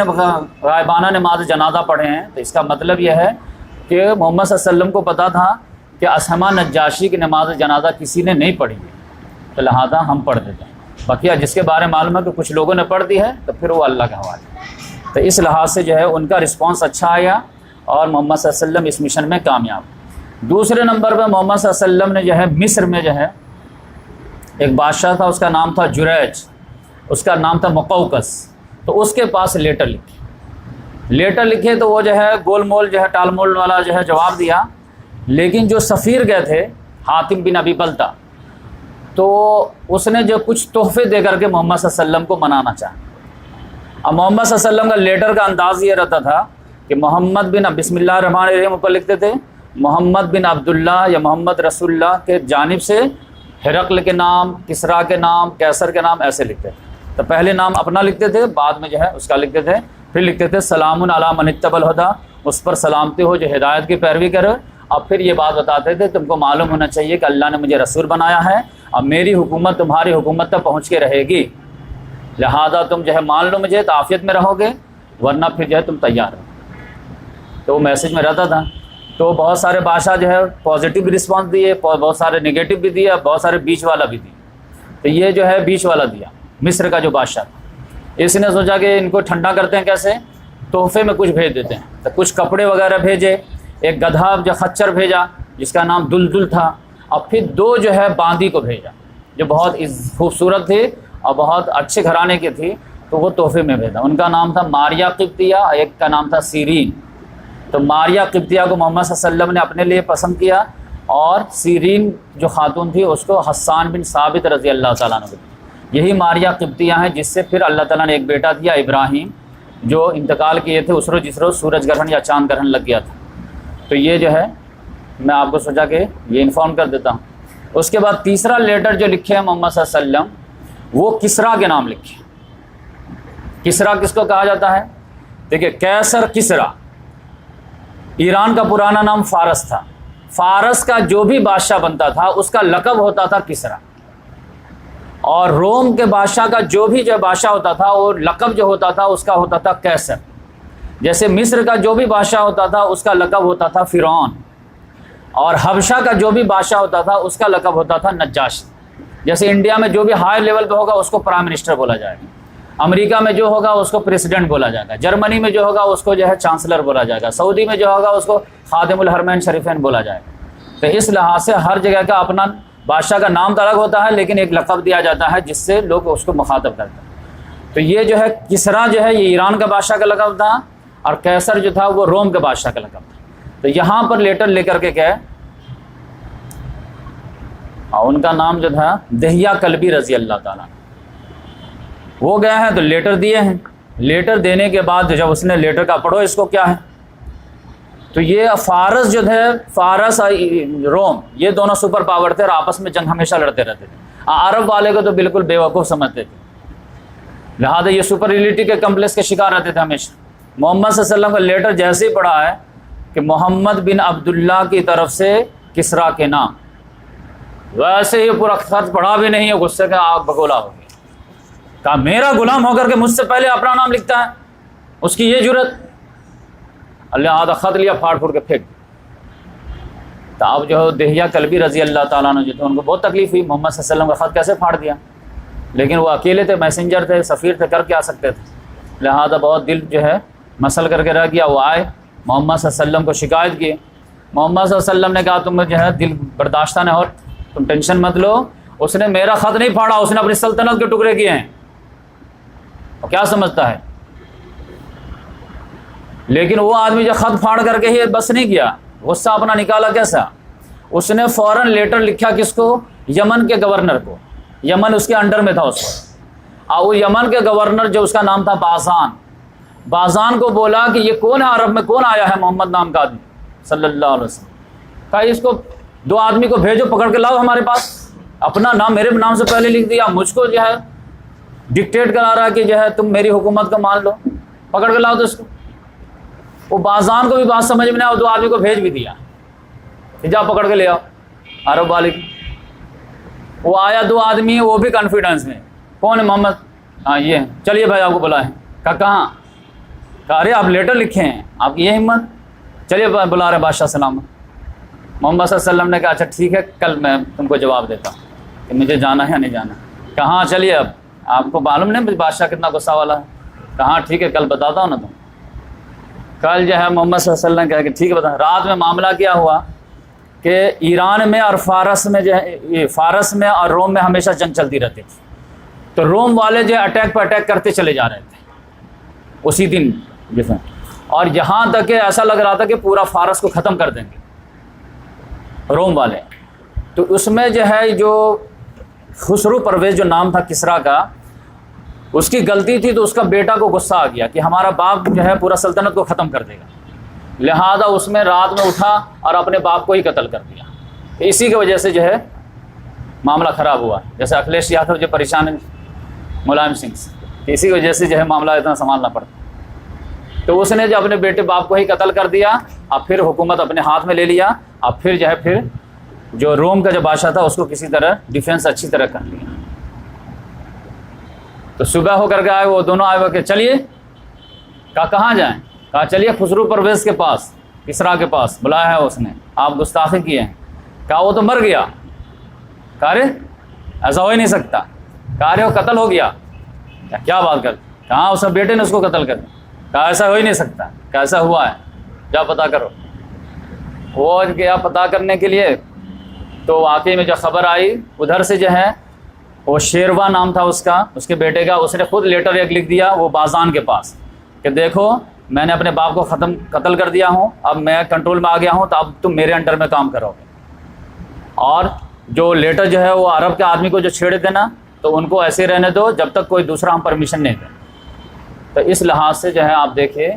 غائبانہ نماز جنازہ پڑھے ہیں، تو اس کا مطلب یہ ہے کہ محمد صلی اللہ علیہ وسلم کو پتہ تھا کہ اسما نجاشی کی نماز جنازہ کسی نے نہیں پڑھی ہے، تو لہذا ہم پڑھ دیتے ہیں۔ بقیہ جس کے بارے میں معلوم ہے کہ کچھ لوگوں نے پڑھ دی ہے تو پھر وہ اللہ کے حوالے۔ تو اس لحاظ سے جو ہے ان کا رسپانس اچھا آیا اور محمد صلی اللہ علیہ وسلم اس مشن میں کامیاب۔ دوسرے نمبر پہ محمد صلی اللہ علیہ وسلم نے جو ہے مصر میں جو ہے ایک بادشاہ تھا، اس کا نام تھا جریج، اس کا نام تھا مقوقس، تو اس کے پاس لیٹر لکھے تو وہ جو ہے گول مول جو ہے ٹال مول والا جو ہے جواب دیا، لیکن جو سفیر گئے تھے حاتم بن ابی بلتہ، تو اس نے جو کچھ تحفے دے کر کے محمد صلی اللہ علیہ وسلم کو منانا چاہا۔ اب محمد صلی اللہ علیہ وسلم کا لیٹر کا انداز یہ رہتا تھا کہ محمد بن بسم اللہ الرحمن الرحیم اوپر لکھتے تھے، محمد بن عبداللہ یا محمد رسول اللہ کے جانب سے ہرقل کے نام، کسریٰ کے نام، کیسر کے نام ایسے لکھتے تھے۔ تو پہلے نام اپنا لکھتے تھے، بعد میں جو ہے اس کا لکھتے تھے، پھر لکھتے تھے سلام علی من اتبع الہدی، اس پر سلامتی ہو جو ہدایت کی پیروی کرے، اور پھر یہ بات بتاتے تھے تم کو معلوم ہونا چاہیے کہ اللہ نے مجھے رسول بنایا ہے، اب میری حکومت تمہاری حکومت تک پہنچ کے رہے گی، لہذا تم جو ہے مان لو مجھے تو عافیت میں رہو گے، ورنہ پھر جو ہے تم تیار ہو۔ تو وہ میسج میں رہتا تھا۔ تو بہت سارے بادشاہ جو ہے پازیٹیو بھی رسپانس دیے، بہت سارے نگیٹو بھی دیا، بہت سارے بیچ والا بھی دیا۔ تو یہ جو ہے بیچ والا دیا، مصر کا جو بادشاہ تھا، اس نے سوچا کہ ان کو ٹھنڈا کرتے ہیں کیسے، تحفے میں کچھ بھیج دیتے ہیں، تو کچھ کپڑے وغیرہ بھیجے، ایک گدھا جو خچر بھیجا جس کا نام دلدل تھا، اور پھر 2 جو ہے باندی کو بھیجا جو بہت خوبصورت تھی اور بہت اچھے گھرانے کی تھی، تو وہ تحفے میں بھیجا۔ ان کا نام تھا ماریہ قبطیہ، ایک کا نام تھا سیرین۔ تو ماریہ قبطیہ کو محمد صلی اللہ علیہ وسلم نے اپنے لیے پسند کیا، اور سیرین جو خاتون تھی اس کو حسان بن ثابت رضی اللہ تعالیٰ عنہ کو۔ یہی ماریہ قبطیہ ہیں جس سے پھر اللہ تعالیٰ نے ایک بیٹا دیا ابراہیم، جو انتقال کیے تھے اس روز جس روز سورج گرہن یا چاند گرہن لگ گیا تھا۔ تو یہ جو ہے میں آپ کو سوچا کہ یہ انفارم کر دیتا ہوں۔ اس کے بعد تیسرا لیٹر جو لکھے ہیں محمد صلی اللہ علیہ وسلم، وہ کسریٰ کے نام لکھے۔ کسریٰ کس کو کہا جاتا ہے؟ دیکھیے، کیسر کسریٰ، ایران کا پرانا نام فارس تھا، فارس کا جو بھی بادشاہ بنتا تھا اس کا لقب ہوتا تھا کسریٰ، اور روم کے بادشاہ کا جو بھی بادشاہ ہوتا تھا وہ لقب جو ہوتا تھا اس کا ہوتا تھا کیسر۔ جیسے مصر کا جو بھی بادشاہ ہوتا تھا اس کا لقب ہوتا تھا فرعون، اور حبشہ کا جو بھی بادشاہ ہوتا تھا اس کا لقب ہوتا تھا نجاشی. جیسے انڈیا میں جو بھی ہائی لیول پہ ہوگا اس کو پرائم منسٹر بولا جائے گا, امریکہ میں جو ہوگا اس کو پریسیڈنٹ بولا جائے گا, جرمنی میں جو ہوگا اس کو جو ہے چانسلر بولا جائے گا, سعودی میں جو ہوگا اس کو خادم الحرمین شریفین بولا جائے گا. تو اس لحاظ سے ہر جگہ کا اپنا بادشاہ کا نام تو الگ ہوتا ہے, لیکن ایک لقب دیا جاتا ہے جس سے لوگ اس کو مخاطب کرتے ہیں. تو یہ جو ہے کسریٰ جو ہے یہ ایران کا بادشاہ کا لقب تھا, اور قیصر جو تھا وہ روم کے بادشاہ کا لقب تھا. تو یہاں پر لیٹر لے کر کے گئے, ان کا نام جو تھا دہیہ کلبی رضی اللہ تعالیٰ, وہ گئے ہیں تو لیٹر دیے ہیں. لیٹر دینے کے بعد جب اس نے لیٹر کا پڑھو اس کو کیا ہے, تو یہ فارس جو تھے, فارس اور روم یہ دونوں سپر پاور تھے اور آپس میں جنگ ہمیشہ لڑتے رہتے تھے. عرب والے کو تو بالکل بے وقوف سمجھتے تھے, لہٰذا یہ سپریورٹی کے کمپلیکس کے شکار رہتے تھے ہمیشہ. محمد صلی اللہ علیہ وسلم کا لیٹر جیسے ہی پڑھا ہے کہ محمد بن عبداللہ کی طرف سے کسریٰ کے نام, ویسے ہی پورا خط پڑھا بھی نہیں ہے, غصے کا آگ بگولا ہو گیا. کہا میرا غلام ہو کر کے مجھ سے پہلے اپنا نام لکھتا ہے, اس کی یہ جرت. اللہ آدھا خط لیا, پھاڑ پھوڑ کے پھینک. تو اب جو دہیہ کلبی رضی اللہ تعالیٰ عنہ جو تھے ان کو بہت تکلیف ہوئی, محمد صلی اللہ علیہ وسلم کا خط کیسے پھاڑ دیا, لیکن وہ اکیلے تھے, میسنجر تھے, سفیر تھے, کر کے آ سکتے تھے. لہذا بہت دل جو ہے مسل کر کے رہ گیا. وہ آئے محمد صلی اللہ علیہ وسلم کو شکایت کی. محمد صلی اللہ علیہ وسلم نے کہا تم جو ہے دل برداشتہ نہ ہو, تم ٹینشن مت لو, اس نے میرا خط نہیں پھاڑا, اس نے اپنی سلطنت کے ٹکڑے کیے ہیں. اور کیا سمجھتا ہے, لیکن وہ آدمی جو خط پھاڑ کر کے ہی بس نہیں کیا, غصہ اپنا نکالا کیسا, اس نے فوراً لیٹر لکھا کس کو, یمن کے گورنر کو. یمن اس کے انڈر میں تھا اس کو, اور وہ یمن کے گورنر جو اس کا نام تھا بازان, بازان کو بولا کہ یہ کون ہے عرب میں, کون آیا ہے محمد نام کا آدمی صلی اللہ علیہ وسلم. کہا اس کو 2 آدمی کو بھیجو, پکڑ کے لاؤ ہمارے پاس. اپنا نام میرے نام سے پہلے لکھ دیا, مجھ کو جو ہے ڈکٹیٹ کرا رہا ہے کہ جو ہے تم میری حکومت کو مان لو, پکڑ کے لاؤ. تو اس کو وہ بازان کو بھی بات سمجھ میں نہیں آیا, 2 آدمی کو بھیج بھی دیا کہ جا پکڑ کے لے آؤ عرب والے کی. وہ آیا 2 آدمی, وہ بھی کانفیڈنس میں, کون ہے محمد, ہاں یہ ہے, چلیے بھائی آپ کو بلائیں. کہا کہاں, کہا ارے آپ لیٹر لکھے ہیں, آپ کی یہ ہمت, چلیے بلا رہے بادشاہ سلامت. محمد صلی اللہ علیہ وسلم نے کہا اچھا ٹھیک ہے, کل میں تم کو جواب دیتا ہوں کہ مجھے جانا ہے یا نہیں جانا. کہاں چلیے, اب آپ کو معلوم نہیں بادشاہ کتنا غصہ والا ہے. کہاں ٹھیک ہے کل بتاتا ہوں نا تم. کل جو ہے محمد صلی اللہ علیہ وسلم کہا کہ ٹھیک ہے بتا. رات میں معاملہ کیا ہوا کہ ایران میں اور فارس میں جو ہے, فارس میں اور روم میں ہمیشہ جنگ چلتی رہتی تھی. تو روم والے جو ہے اٹیک پہ اٹیک کرتے چلے جا رہے تھے اسی دن جو ہے, اور یہاں تک کہ ایسا لگ رہا تھا کہ پورا فارس کو ختم کر دیں گے روم والے. تو اس میں جو ہے جو خسرو پرویز جو نام تھا کسریٰ کا, اس کی غلطی تھی, تو اس کا بیٹا کو غصہ آ گیا کہ ہمارا باپ جو ہے پورا سلطنت کو ختم کر دے گا. لہذا اس میں رات میں اٹھا اور اپنے باپ کو ہی قتل کر دیا. اسی کی وجہ سے جو ہے معاملہ خراب ہوا. جیسے اکھلیش یادو جو پریشان ہے ملائم سنگھ سے, اسی کی وجہ سے جو ہے معاملہ اتنا سنبھالنا پڑتا. تو اس نے جو اپنے بیٹے باپ کو ہی قتل کر دیا, اب پھر حکومت اپنے ہاتھ میں لے لیا. اب پھر جو ہے پھر جو روم کا جو بادشاہ تھا اس کو کسی طرح ڈیفینس اچھی طرح کر لیا. تو صبح ہو کر کے آئے, وہ دونوں آئے ہوئے کہ چلیے. کہا کہاں جائیں, کہا چلیے خسرو پرویز کے پاس, کسریٰ کے پاس بلایا ہے اس نے, آپ گستاخی کیے ہیں. کہا وہ تو مر گیا. کہا رے ایسا ہو ہی نہیں سکتا. کہا رے وہ قتل ہو گیا. کیا بات کر, کہاں اس نے بیٹے نے اس کو قتل کر دیا. کہا ایسا ہو ہی نہیں سکتا. کہا ایسا ہوا ہے, جا پتہ کرو. وہ گیا پتہ کرنے کے لیے, تو واقعی میں جو خبر آئی ادھر سے جو ہے وہ شیروا نام تھا اس کا, اس کے بیٹے کا, اس نے خود لیٹر ایک لکھ دیا وہ بازان کے پاس کہ دیکھو میں نے اپنے باپ کو قتل کر دیا ہوں, اب میں کنٹرول میں آ گیا ہوں, تو اب تم میرے انڈر میں کام کرو گے. اور جو لیٹر جو ہے وہ عرب کے آدمی کو جو چھیڑے تھے نا, تو ان کو ایسے رہنے دو جب تک کوئی دوسرا ہم پرمیشن نہیں دیں. تو اس لحاظ سے جو ہے آپ دیکھیں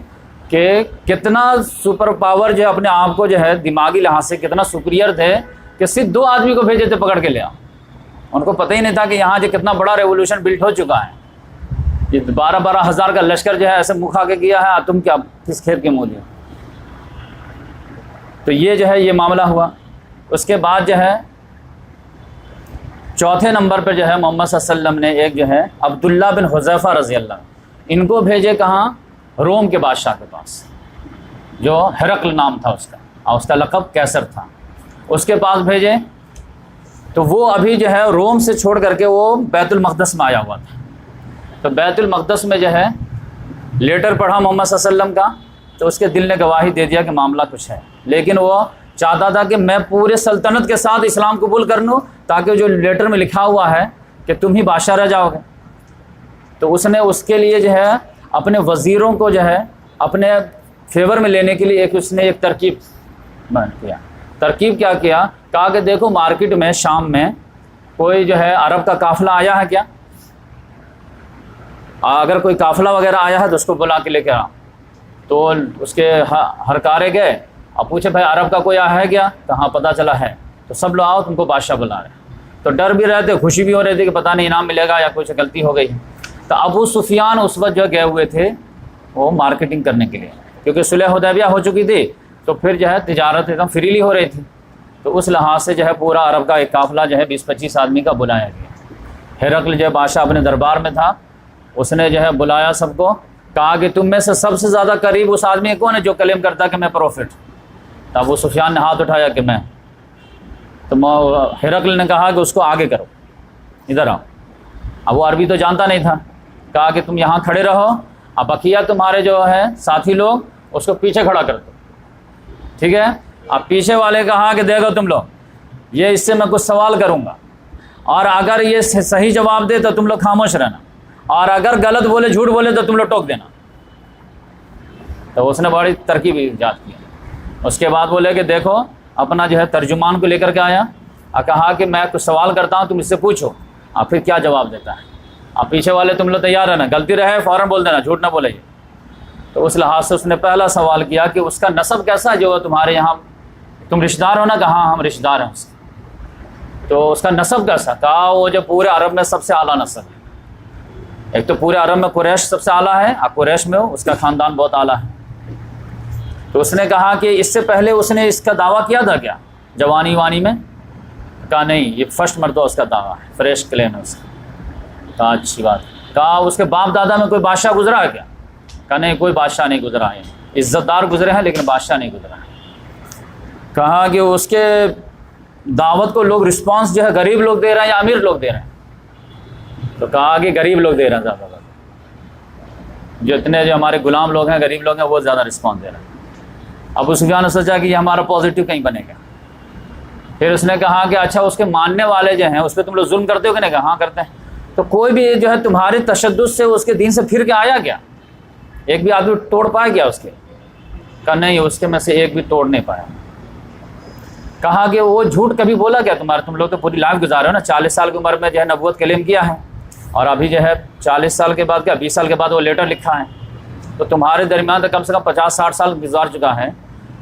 کہ کتنا سپر پاور جو ہے اپنے آپ کو جو ہے دماغی لحاظ سے کتنا سپیریئر تھے کہ صرف 2 آدمی کو بھیجے تھے پکڑ کے لیا. ان کو پتہ ہی نہیں تھا کہ یہاں جو کتنا بڑا ریولوشن بلٹ ہو چکا ہے. یہ 12 ہزار کا لشکر جو ہے ایسے منہ کھا کے کیا ہے, تم کیا کس کھیت کے منہ دیا. تو یہ جو ہے یہ معاملہ ہوا. اس کے بعد جو ہے چوتھے نمبر پہ جو ہے محمد صلی اللہ علیہ وسلم نے ایک جو ہے عبداللہ بن حذیفہ رضی اللہ, ان کو بھیجے کہاں, روم کے بادشاہ کے پاس جو ہرقل نام تھا اس کا, اور اس کا لقب قیصر تھا. اس کے پاس بھیجے تو وہ ابھی جو ہے روم سے چھوڑ کر کے وہ بیت المقدس میں آیا ہوا تھا. تو بیت المقدس میں جو ہے لیٹر پڑھا محمد صلی اللہ علیہ وسلم کا, تو اس کے دل نے گواہی دے دیا کہ معاملہ کچھ ہے, لیکن وہ چاہتا تھا کہ میں پورے سلطنت کے ساتھ اسلام قبول کر لوں تاکہ جو لیٹر میں لکھا ہوا ہے کہ تم ہی بادشاہ رہ جاؤ گے. تو اس نے اس کے لیے جو ہے اپنے وزیروں کو جو ہے اپنے فیور میں لینے کے لیے اس نے ایک ترکیب کیا. ترکیب کیا کیا؟ کہا کہ دیکھو مارکیٹ میں شام میں کوئی جو ہے عرب کا قافلہ آیا ہے کیا؟ اگر کوئی قافلہ وغیرہ آیا ہے تو اس کو بلا کے لے کے آ. تو اس کے ہرکارے گئے اور پوچھے بھائی عرب کا کوئی آیا ہے کیا؟ تو ہاں پتہ چلا ہے. تو سب لوگ آؤ تم کو بادشاہ بلا رہے. تو ڈر بھی رہے تھے, خوشی بھی ہو رہی تھی کہ پتہ نہیں انعام ملے گا یا کچھ غلطی ہو گئی. تو ابو سفیان اس وقت جو گئے ہوئے تھے وہ مارکیٹنگ کرنے کے لیے, کیونکہ صلح حدیبیہ ہو چکی تھی تو پھر جو ہے تجارت ایک دم فریلی ہو رہی تھی. تو اس لحاظ سے جو ہے پورا عرب کا ایک قافلہ جو ہے 20-25 آدمی کا بلایا گیا. ہرقل جو ہے بادشاہ اپنے دربار میں تھا, اس نے جو ہے بلایا سب کو, کہا کہ تم میں سے سب سے زیادہ قریب اس آدمی کون ہے جو کلیم کرتا ہے کہ میں پروفٹ. تو ابو سفیان نے ہاتھ اٹھایا کہ میں. تو ہرقل نے کہا کہ اس کو آگے کرو, ادھر آؤ. اب وہ عربی تو جانتا نہیں تھا, کہا کہ تم یہاں کھڑے رہو, اب بقیہ تمہارے جو ہے ساتھی لوگ اس کو پیچھے کھڑا کر دو, ٹھیک ہے. اب پیچھے والے کہا کہ دیکھو تم لوگ یہ اس سے میں کچھ سوال کروں گا, اور اگر یہ صحیح جواب دے تو تم لوگ خاموش رہنا, اور اگر غلط بولے جھوٹ بولے تو تم لوگ ٹوک دینا. تو اس نے بڑی ترکیب ایجاد کی. اس کے بعد بولے کہ دیکھو اپنا جو ہے ترجمان کو لے کر کے آیا اور کہا کہ میں کچھ سوال کرتا ہوں, تم اس سے پوچھو اور پھر کیا جواب دیتا ہے. اب پیچھے والے تم لوگ تیار رہنا, غلطی رہے فوراً بول دینا, جھوٹ نہ بولے. تو اس لحاظ سے اس نے پہلا سوال کیا کہ اس کا نسب کیسا ہے جو تمہارے یہاں, تم رشتہ دار ہو نا؟ کہاں ہم رشتہ دار ہیں اس کے. تو اس کا نسب کیسا؟ کہا وہ جو پورے عرب میں سب سے اعلیٰ نسب ہے. ایک تو پورے عرب میں قریش سب سے اعلیٰ ہے, اور قریش میں اس کا خاندان بہت اعلیٰ ہے. تو اس نے کہا کہ اس سے پہلے اس نے اس کا دعویٰ کیا تھا کیا جوانی وانی میں؟ کہا نہیں, یہ فرسٹ مرتبہ اس کا دعویٰ ہے, فریش کلیم ہے اس کا. کہا اچھی بات. کہا اس کے باپ دادا میں کوئی بادشاہ گزرا ہے کیا؟ کہا نہیں, کوئی بادشاہ نہیں گزرا ہے, عزت دار گزرے ہیں لیکن بادشاہ نہیں گزرا ہے. کہا کہ اس کے دعوت کو لوگ رسپانس جو ہے غریب لوگ دے رہے ہیں یا امیر لوگ دے رہے ہیں؟ تو کہا کہ غریب لوگ دے رہے ہیں زیادہ, جو اتنے جو ہمارے غلام لوگ ہیں, غریب لوگ ہیں, وہ زیادہ رسپانس دے رہے ہیں. ابو سفیان نے سوچا کہ یہ ہمارا پازیٹیو کہیں بنے گا. پھر اس نے کہا کہ اچھا اس کے ماننے والے جو ہیں اس پہ تم لوگ ظلم کرتے ہو کہ نہیں؟ کہا ہاں کرتے ہیں. تو کوئی بھی جو ہے تمہارے تشدد سے اس کے دین سے پھر کے آیا کیا؟ ایک بھی آدمی توڑ پایا گیا اس کے؟ کہا نہیں, اس کے میں سے ایک بھی توڑ نہیں پایا. کہا کہ وہ جھوٹ کبھی بولا کیا تمہارا؟ تم لوگ تو پوری لائف گزارے ہو نا, 40 سال کی عمر میں جو ہے نبوت کلیم کیا ہے, اور ابھی جو ہے 40 سال کے بعد کیا 20 سال کے بعد وہ لیٹر لکھا ہے. تو تمہارے درمیان تو کم سے کم 50-60 سال گزار چکا ہے.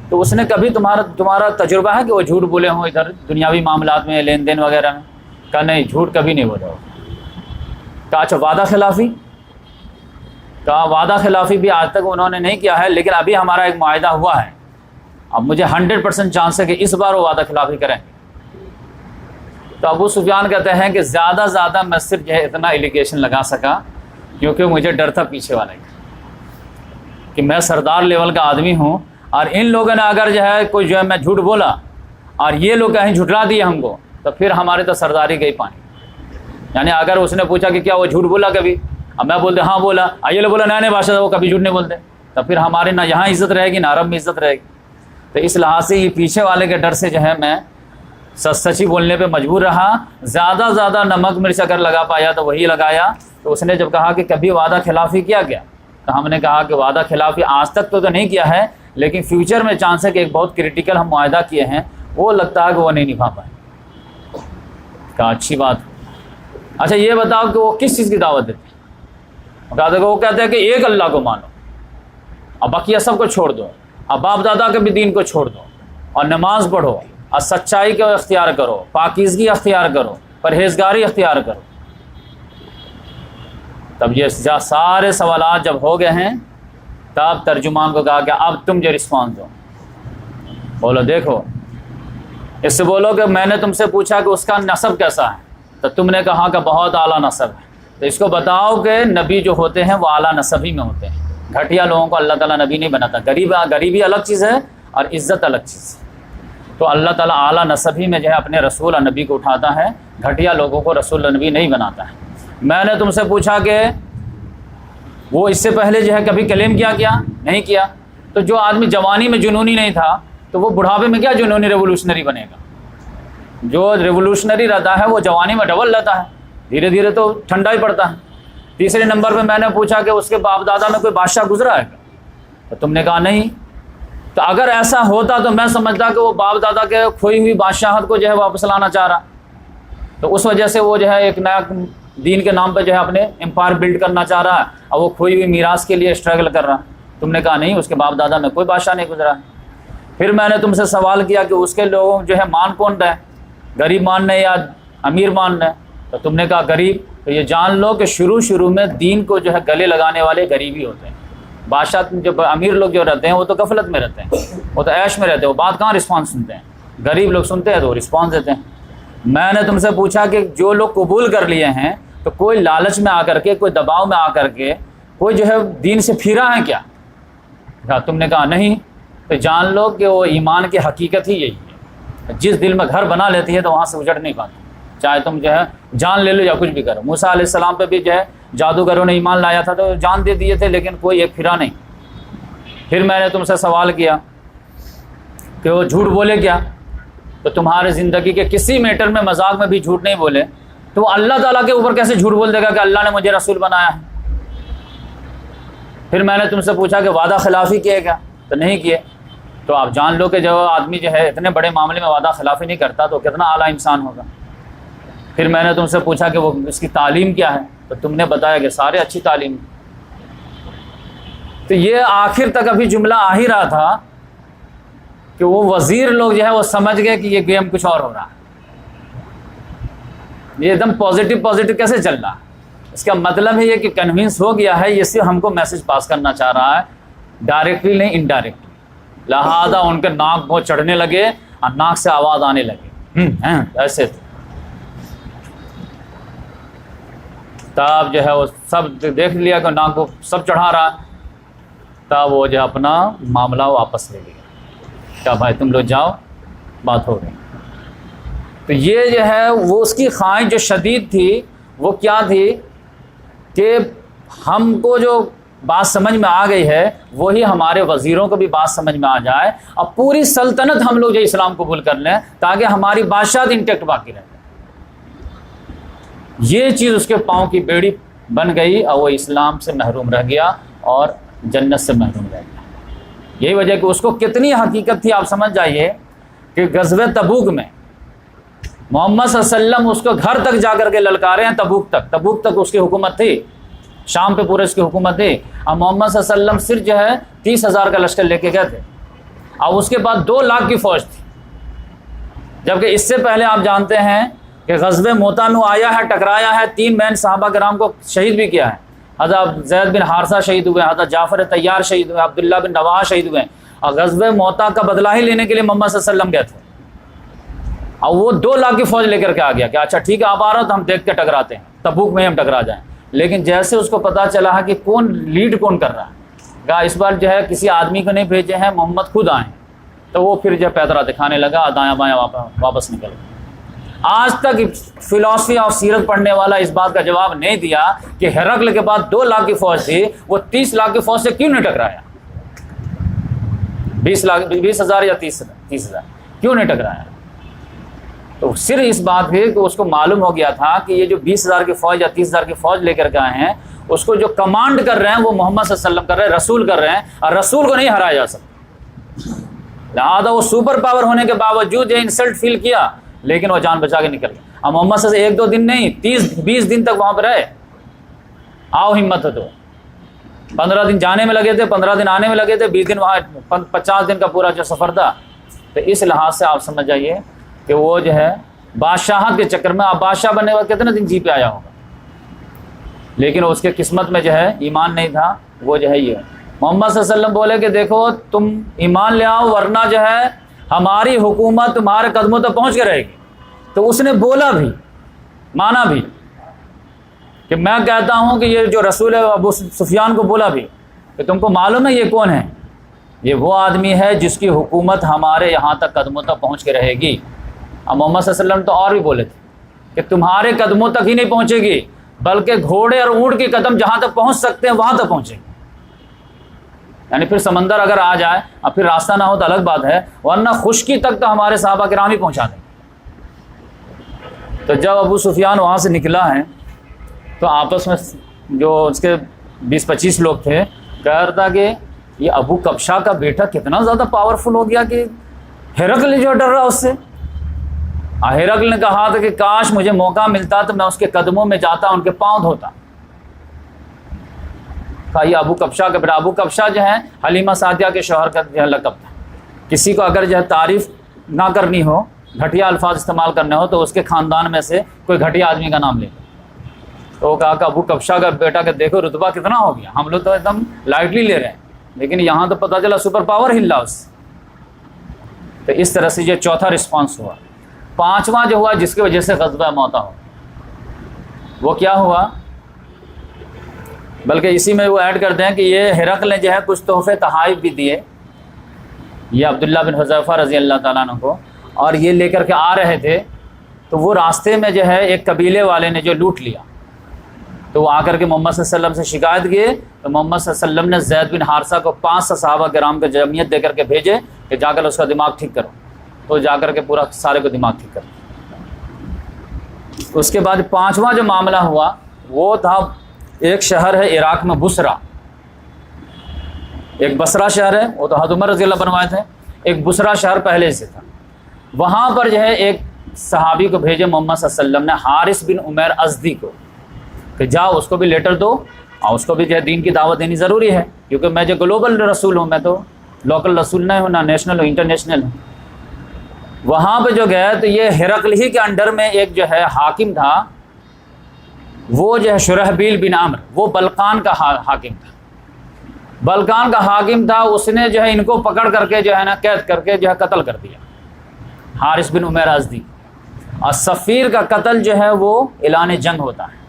تو اس نے کبھی تمہارا تجربہ ہے کہ وہ جھوٹ بولے ہوں ادھر دنیاوی معاملات میں, لین دین وغیرہ میں؟ کہا نہیں, جھوٹ کبھی نہیں بولا ہو. کہا اچھا وعدہ خلافی؟ کہا وعدہ خلافی بھی آج تک انہوں نے نہیں کیا ہے, لیکن ابھی ہمارا ایک معاہدہ ہوا ہے, اب مجھے 100% چانس ہے کہ اس بار وہ وعدہ خلافی کریں. تو ابو سفیان کہتے ہیں کہ زیادہ میں صرف جو ہے اتنا ایلیگیشن لگا سکا کیونکہ مجھے ڈر تھا پیچھے والے کا کہ میں سردار لیول کا آدمی ہوں, اور ان لوگوں نے اگر جو ہے کوئی جو ہے میں جھوٹ بولا اور یہ لوگ کہیں جھٹلا دیے ہم کو, تو پھر ہمارے تو سرداری گئی پانی. یعنی اگر اس نے پوچھا کہ کیا وہ جھوٹ بولا کبھی, اب میں بولتے ہاں بولا, یہ لوگ بولا نئے بادشاہ وہ کبھی جھوٹ نہیں بولتے, تو پھر ہمارے نہ یہاں عزت رہے گی نہ عرب میں عزت رہے گی. تو اس لحاظ سے یہ پیچھے والے کے ڈر سے جو ہے میں سچی بولنے پہ مجبور رہا. زیادہ نمک مرچ اگر لگا پایا تو وہی لگایا. تو اس نے جب کہا کہ کبھی وعدہ خلافی کیا گیا, تو ہم نے کہا کہ وعدہ خلافی آج تک تو نہیں کیا ہے, لیکن فیوچر میں چانس ہے کہ ایک بہت کریٹیکل ہم معاہدہ کیے ہیں, وہ لگتا ہے کہ وہ نہیں نبھا پائے. کہا اچھی بات. اچھا یہ بتاؤ کہ وہ کس چیز کی دعوت دیتے ہیں؟ کہا وہ کہتے ہیں کہ ایک اللہ کو مانو, اب بقیہ سب کو چھوڑ دو, اب باپ دادا کے بھی دین کو چھوڑ دو, اور نماز پڑھو, اور سچائی کو اختیار کرو, پاکیزگی اختیار کرو, پرہیزگاری اختیار کرو. تب یہ سارے سوالات جب ہو گئے ہیں, تب ترجمان کو کہا کہ اب تم جو رسپانس دو. بولو دیکھو, اس سے بولو کہ میں نے تم سے پوچھا کہ اس کا نسب کیسا ہے, تو تم نے کہا کہ بہت اعلیٰ نسب ہے. تو اس کو بتاؤ کہ نبی جو ہوتے ہیں وہ اعلیٰ نسب ہی میں ہوتے ہیں. گھٹیا لوگوں کو اللہ تعالیٰ نبی نہیں بناتا. غریبی الگ چیز ہے اور عزت الگ چیز ہے. تو اللہ تعالیٰ اعلیٰ نسب ہی میں جو ہے اپنے رسول اور نبی کو اٹھاتا ہے، گھٹیا لوگوں کو رسول اور نبی نہیں بناتا ہے۔ میں نے تم سے پوچھا کہ وہ اس سے پہلے جو ہے کبھی کلیم کیا نہیں کیا، تو جو آدمی جوانی میں جنونی نہیں تھا تو وہ بڑھاپے میں کیا جنونی ریولوشنری بنے گا؟ جو ریولوشنری رہتا ہے وہ جوانی میں ڈبل رہتا ہے، دھیرے دھیرے تو ٹھنڈا ہی پڑتا ہے۔ تیسرے نمبر پہ میں نے پوچھا کہ اس کے باپ دادا میں کوئی بادشاہ گزرا ہے تو تم نے کہا نہیں۔ تو اگر ایسا ہوتا تو میں سمجھتا کہ وہ باپ دادا کے کھوئی ہوئی بادشاہت کو جو ہے واپس لانا چاہ رہا، تو اس وجہ سے وہ جو ہے ایک نیا دین کے نام پہ جو ہے اپنے امپائر بلڈ کرنا چاہ رہا ہے اور وہ کھوئی ہوئی میراث کے لیے اسٹرگل کر رہا۔ تم نے کہا نہیں، اس کے باپ دادا میں کوئی بادشاہ نہیں گزرا۔ پھر میں نے تم سے سوال کیا کہ اس کے لوگوں جو ہے مان کون رہے، غریب مان رہے یا امیر مان رہے، تو تم نے کہا غریب۔ تو یہ جان لو کہ شروع میں دین کو جو ہے گلے لگانے والے غریب ہی ہوتے ہیں۔ بادشاہ جو امیر لوگ جو رہتے ہیں وہ تو غفلت میں رہتے ہیں، وہ تو عیش میں رہتے ہیں، وہ بات کہاں رسپانس سنتے ہیں۔ غریب لوگ سنتے ہیں تو وہ رسپانس دیتے ہیں۔ میں نے تم سے پوچھا کہ جو لوگ قبول کر لیے ہیں تو کوئی لالچ میں آ کر کے، کوئی دباؤ میں آ کر کے کوئی جو ہے دین سے پھرا ہے کیا؟ تم نے کہا نہیں۔ تو جان لو کہ وہ ایمان کی حقیقت ہی یہی ہے، جس دل میں گھر بنا لیتی ہے تو وہاں سے اجڑ نہیں پاتی، چاہے تم جو ہے جان لے لو یا کچھ بھی کرو۔ موسیٰ علیہ السلام پہ بھی جو ہے جادوگروں نے ایمان لایا تھا تو جان دے دیے تھے، لیکن کوئی ایک پھرا نہیں۔ پھر میں نے تم سے سوال کیا کہ وہ جھوٹ بولے کیا، تو تمہارے زندگی کے کسی میٹر میں مذاق میں بھی جھوٹ نہیں بولے، تو وہ اللہ تعالیٰ کے اوپر کیسے جھوٹ بول دے گا کہ اللہ نے مجھے رسول بنایا ہے؟ پھر میں نے تم سے پوچھا کہ وعدہ خلافی کیے کیا، تو نہیں کیے۔ تو آپ جان لو کہ جب آدمی جو ہے اتنے بڑے معاملے میں وعدہ خلافی نہیں کرتا تو کتنا اعلیٰ انسان ہوگا۔ پھر میں نے تم سے پوچھا کہ وہ اس کی تعلیم کیا ہے، تو تم نے بتایا کہ سارے اچھی تعلیم۔ تو یہ آخر تک ابھی جملہ آ ہی رہا تھا کہ وہ وزیر لوگ جو ہے وہ سمجھ گئے کہ یہ گیم کچھ اور ہو رہا ہے، یہ ایک دم پازیٹیو کیسے چل رہا ہے۔ اس کا مطلب ہے یہ کہ کنونس ہو گیا ہے، یہ صرف ہم کو میسج پاس کرنا چاہ رہا ہے، ڈائریکٹلی نہیں انڈائریکٹلی۔ لہذا ان کے ناک بہت چڑھنے لگے اور ناک سے آواز آنے لگے ایسے، تب جو ہے وہ سب دیکھ لیا کہ ناک کو سب چڑھا رہا، تب وہ جو اپنا معاملہ واپس لے لیا، کیا بھائی تم لوگ جاؤ، بات ہو گئی۔ تو یہ جو ہے وہ اس کی خواہش جو شدید تھی وہ کیا تھی کہ ہم کو جو بات سمجھ میں آ گئی ہے وہی ہمارے وزیروں کو بھی بات سمجھ میں آ جائے، اور پوری سلطنت ہم لوگ جو اسلام قبول کر لیں تاکہ ہماری بادشاہت انٹیکٹ باقی رہے۔ یہ چیز اس کے پاؤں کی بیڑی بن گئی اور وہ اسلام سے محروم رہ گیا اور جنت سے محروم رہ گیا۔ یہی وجہ کہ اس کو کتنی حقیقت تھی آپ سمجھ جائیے کہ غزوہ تبوک میں محمد صلی اللہ علیہ وسلم اس کو گھر تک جا کر کے للکارے ہیں، تبوک تک اس کی حکومت تھی، شام پہ پورے اس کی حکومت تھی، اور محمد صلی اللہ علیہ وسلم صرف جو ہے 30,000 کا لشکر لے کے گئے تھے، اور اس کے بعد 2 لاکھ کی فوج تھی۔ جبکہ اس سے پہلے آپ جانتے ہیں کہ غزوہ موتا میں آیا ہے، ٹکرایا ہے، 3 مین صحابہ کرام کو شہید بھی کیا ہے، حضرت زید بن حارثہ شہید ہوئے، حضرت جعفر طیار شہید ہوئے، عبداللہ بن رواحہ شہید ہوئے، اور غزوہ موتا کا بدلہ ہی لینے کے لیے محمد صلی اللہ علیہ وسلم گئے تھے، اور وہ 2 لاکھ کی فوج لے کر کے آ گیا کہ اچھا ٹھیک ہے آپ آ رہا تو ہم دیکھ کے ٹکراتے ہیں، تبوک میں ہم ٹکرا جائیں۔ لیکن جیسے اس کو پتا چلا ہے کہ کون لیڈ کون کر رہا ہے، کہا اس بار جو ہے کسی آدمی کو نہیں بھیجے ہیں، محمد خود آئیں، تو وہ پھر جو پیدرا دکھانے لگا، دایاں بایاں واپس نکل گیا۔ آج تک فلاسفی اور سیرت پڑھنے والا اس بات کا جواب نہیں دیا کہ ہرقل کے بعد 2 لاکھ کی فوج تھی، وہ 30 لاکھ کی فوج سے کیوں نہیں ٹکرایا، 20,000 یا 30,000 کیوں نہیں ٹکرایا؟ تو صرف اس بات پہ کہ اس کو معلوم ہو گیا تھا کہ یہ جو 20,000 کی فوج یا 30,000 کی فوج لے کر کے آئے ہیں، اس کو جو کمانڈ کر رہے ہیں وہ محمد صلی اللہ علیہ وسلم کر رہے ہیں، رسول کر رہے ہیں، اور رسول کو نہیں ہرایا جا سکتا۔ لہٰذا وہ سپر پاور ہونے کے باوجود یہ انسلٹ فیل کیا، لیکن وہ جان بچا کے نکل گیا۔ اور محمد صلی اللہ علیہ وسلم 1-2 دن نہیں، 30-20 دن تک وہاں پہ رہے۔ آؤ ہمت ہے تو 15 دن جانے میں لگے تھے، 15 دن آنے میں لگے تھے، 20 دن وہاں، 50 دن کا پورا جو سفر تھا۔ تو اس لحاظ سے آپ سمجھ جائیے کہ وہ جو ہے بادشاہت کے چکر میں، آپ بادشاہ بننے کے بعد کتنے دن جی پہ آیا ہوگا، لیکن اس کے قسمت میں جو ہے ایمان نہیں تھا، وہ جو ہے یہ محمد صلی اللہ علیہ وسلم بولے کہ دیکھو تم ایمان لے آؤ ورنہ جو ہے ہماری حکومت تمہارے قدموں تک پہنچ کے رہے گی۔ تو اس نے بولا بھی، مانا بھی کہ میں کہتا ہوں کہ یہ جو رسول ابو سفیان کو بولا بھی کہ تم کو معلوم ہے یہ کون ہے، یہ وہ آدمی ہے جس کی حکومت ہمارے یہاں تک قدموں تک پہنچ کے رہے گی۔ اب محمد صلی اللہ علیہ وسلم تو اور بھی بولے تھے کہ تمہارے قدموں تک ہی نہیں پہنچے گی، بلکہ گھوڑے اور اونٹ کے قدم جہاں تک پہنچ سکتے ہیں وہاں تک پہنچے گی۔ یعنی پھر سمندر اگر آ جائے اور پھر راستہ نہ ہو تو الگ بات ہے، ورنہ خشکی تک تو ہمارے صحابہ کرام ہی پہنچا دیں۔ تو جب ابو سفیان وہاں سے نکلا ہے تو آپس میں جو اس کے 20-25 لوگ تھے، کہہ رہا تھا کہ یہ ابو کبشہ کا بیٹا کتنا زیادہ پاورفل ہو گیا کہ ہرقل جو ڈر رہا اس سے۔ ہرقل نے کہا تھا کہ کاش مجھے موقع ملتا تو میں اس کے قدموں میں جاتا، ان کے پاؤں دھوتا۔ کہا یہ ابو کبشہ کا بیٹا۔ ابو کبشہ جو ہے حلیمہ سعدیہ کے شوہر کا جو ہے لقب تھا۔ کسی کو اگر جو ہے تعریف نہ کرنی ہو، گھٹیا الفاظ استعمال کرنے ہو، تو اس کے خاندان میں سے کوئی گھٹیا آدمی کا نام لے لو۔ تو وہ کہا کہ ابو کبشہ کا بیٹا کہ دیکھو رتبہ کتنا ہو گیا، ہم لوگ تو ایک دم لائٹلی لے رہے ہیں، لیکن یہاں تو پتہ چلا سپر پاور ہل رہا اس۔ تو اس طرح سے یہ چوتھا رسپانس ہوا۔ پانچواں جو ہوا جس کی وجہ سے غزوہ موتا ہو، وہ کیا ہوا؟ بلکہ اسی میں وہ ایڈ کرتے ہیں کہ یہ ہرقل نے جو ہے کچھ تحفے تحائف بھی دیے یہ عبداللہ بن حذیفہ رضی اللہ تعالیٰ عنہ کو، اور یہ لے کر کے آ رہے تھے تو وہ راستے میں جو ہے ایک قبیلے والے نے جو لوٹ لیا، تو وہ آ کر کے محمد صلی اللہ علیہ وسلم سے شکایت کیے، تو محمد صلی اللہ علیہ وسلم نے زید بن حارثہ کو 5 صحابہ کرام کے جمعیت دے کر کے بھیجے کہ جا کر اس کا دماغ ٹھیک کرو۔ تو جا کر کے پورا سارے کو دماغ ٹھیک کرو۔ اس کے بعد 5واں جو معاملہ ہوا وہ تھا ایک شہر ہے عراق میں بصرہ، ایک بصرہ شہر ہے، وہ تو حضرت عمر رضی اللہ بنوائے تھے، ایک بصرہ شہر پہلے سے تھا۔ وہاں پر جو ہے ایک صحابی کو بھیجے محمد صلی اللہ علیہ وسلم نے، حارث بن عمیر ازدی کو، کہ جاؤ اس کو بھی لیٹر دو اور اس کو بھی جو ہے دین کی دعوت دینی ضروری ہے، کیونکہ میں جو گلوبل رسول ہوں، میں تو لوکل رسول نہیں ہوں، نہ نیشنل ہوں، انٹرنیشنل ہوں۔ وہاں پہ جو گئے تو یہ ہرقل ہی کے انڈر میں ایک جو ہے حاکم تھا، وہ جو ہے شرحبیل بن عمرو، وہ بلقان کا حاکم تھا۔ بلقان کا حاکم تھا، اس نے جو ہے ان کو پکڑ کر کے جو ہے نا قید کر کے جو ہے قتل کر دیا، حارث بن عمیر ازدی۔ اور سفیر کا قتل جو ہے وہ اعلان جنگ ہوتا ہے،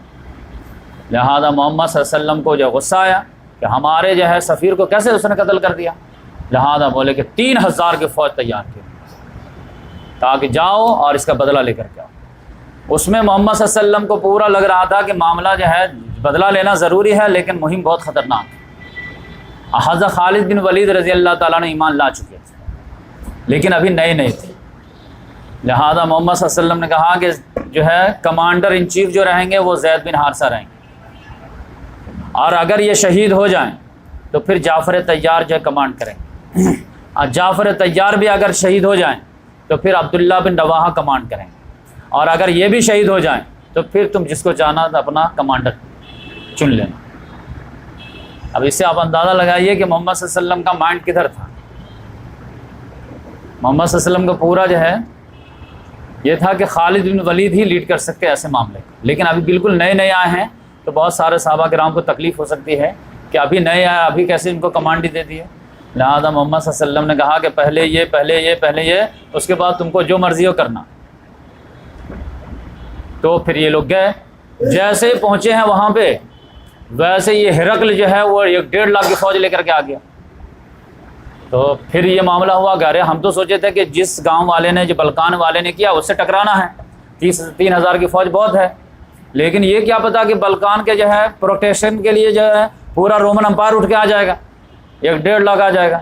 لہذا محمد صلی اللہ علیہ وسلم کو جو غصہ آیا کہ ہمارے جو ہے سفیر کو کیسے اس نے قتل کر دیا، لہذا بولے کہ 3000 کی فوج تیار کی تاکہ جاؤ اور اس کا بدلہ لے کر کے آؤ۔ اس میں محمد صلی اللہ علیہ وسلم کو پورا لگ رہا تھا کہ معاملہ جو ہے بدلہ لینا ضروری ہے، لیکن مہم بہت خطرناک ہے۔ حضرت خالد بن ولید رضی اللہ تعالیٰ نے ایمان لا چکے تھے، لیکن ابھی نئے تھے، لہذا محمد صلی اللہ علیہ وسلم نے کہا کہ جو ہے کمانڈر ان چیف جو رہیں گے وہ زید بن حارثہ رہیں گے، اور اگر یہ شہید ہو جائیں تو پھر جعفر طیار جو ہے کمانڈ کریں گے، اور جعفر طیار بھی اگر شہید ہو جائیں تو پھر عبداللہ بن رواحہ کمانڈ کریں گے، اور اگر یہ بھی شہید ہو جائیں تو پھر تم جس کو چاہنا تھا اپنا کمانڈر چن لینا۔ اب اس سے آپ اندازہ لگائیے کہ محمد صلی اللہ علیہ وسلم کا مائنڈ کدھر تھا۔ محمد صلی اللہ علیہ وسلم کو پورا جو ہے یہ تھا کہ خالد بن ولید ہی لیڈ کر سکتے ایسے معاملے کو، لیکن ابھی بالکل نئے آئے ہیں تو بہت سارے صحابہ کرام کو تکلیف ہو سکتی ہے کہ ابھی نئے آئے، ابھی کیسے ان کو کمانڈ ہی دے دیے۔ لہٰذا محمد صلی اللہ علیہ وسلم نے کہا کہ پہلے یہ اس کے بعد تم کو جو مرضی ہو کرنا۔ تو پھر یہ لوگ گئے، جیسے ہی پہنچے ہیں وہاں پہ ویسے یہ ہرقل جو ہے وہ 1.5 لاکھ کی فوج لے کر کے آ گیا۔ تو پھر یہ معاملہ ہوا کہ ارے ہم تو سوچے تھے کہ جس گاؤں والے نے، جو بلقان والے نے کیا اس سے ٹکرانا ہے، 3000 کی فوج بہت ہے، لیکن یہ کیا پتا کہ بلقان کے جو ہے پروٹیکشن کے لیے جو ہے پورا رومن امپائر اٹھ کے آ جائے گا، 1.5 لاکھ آ جائے گا۔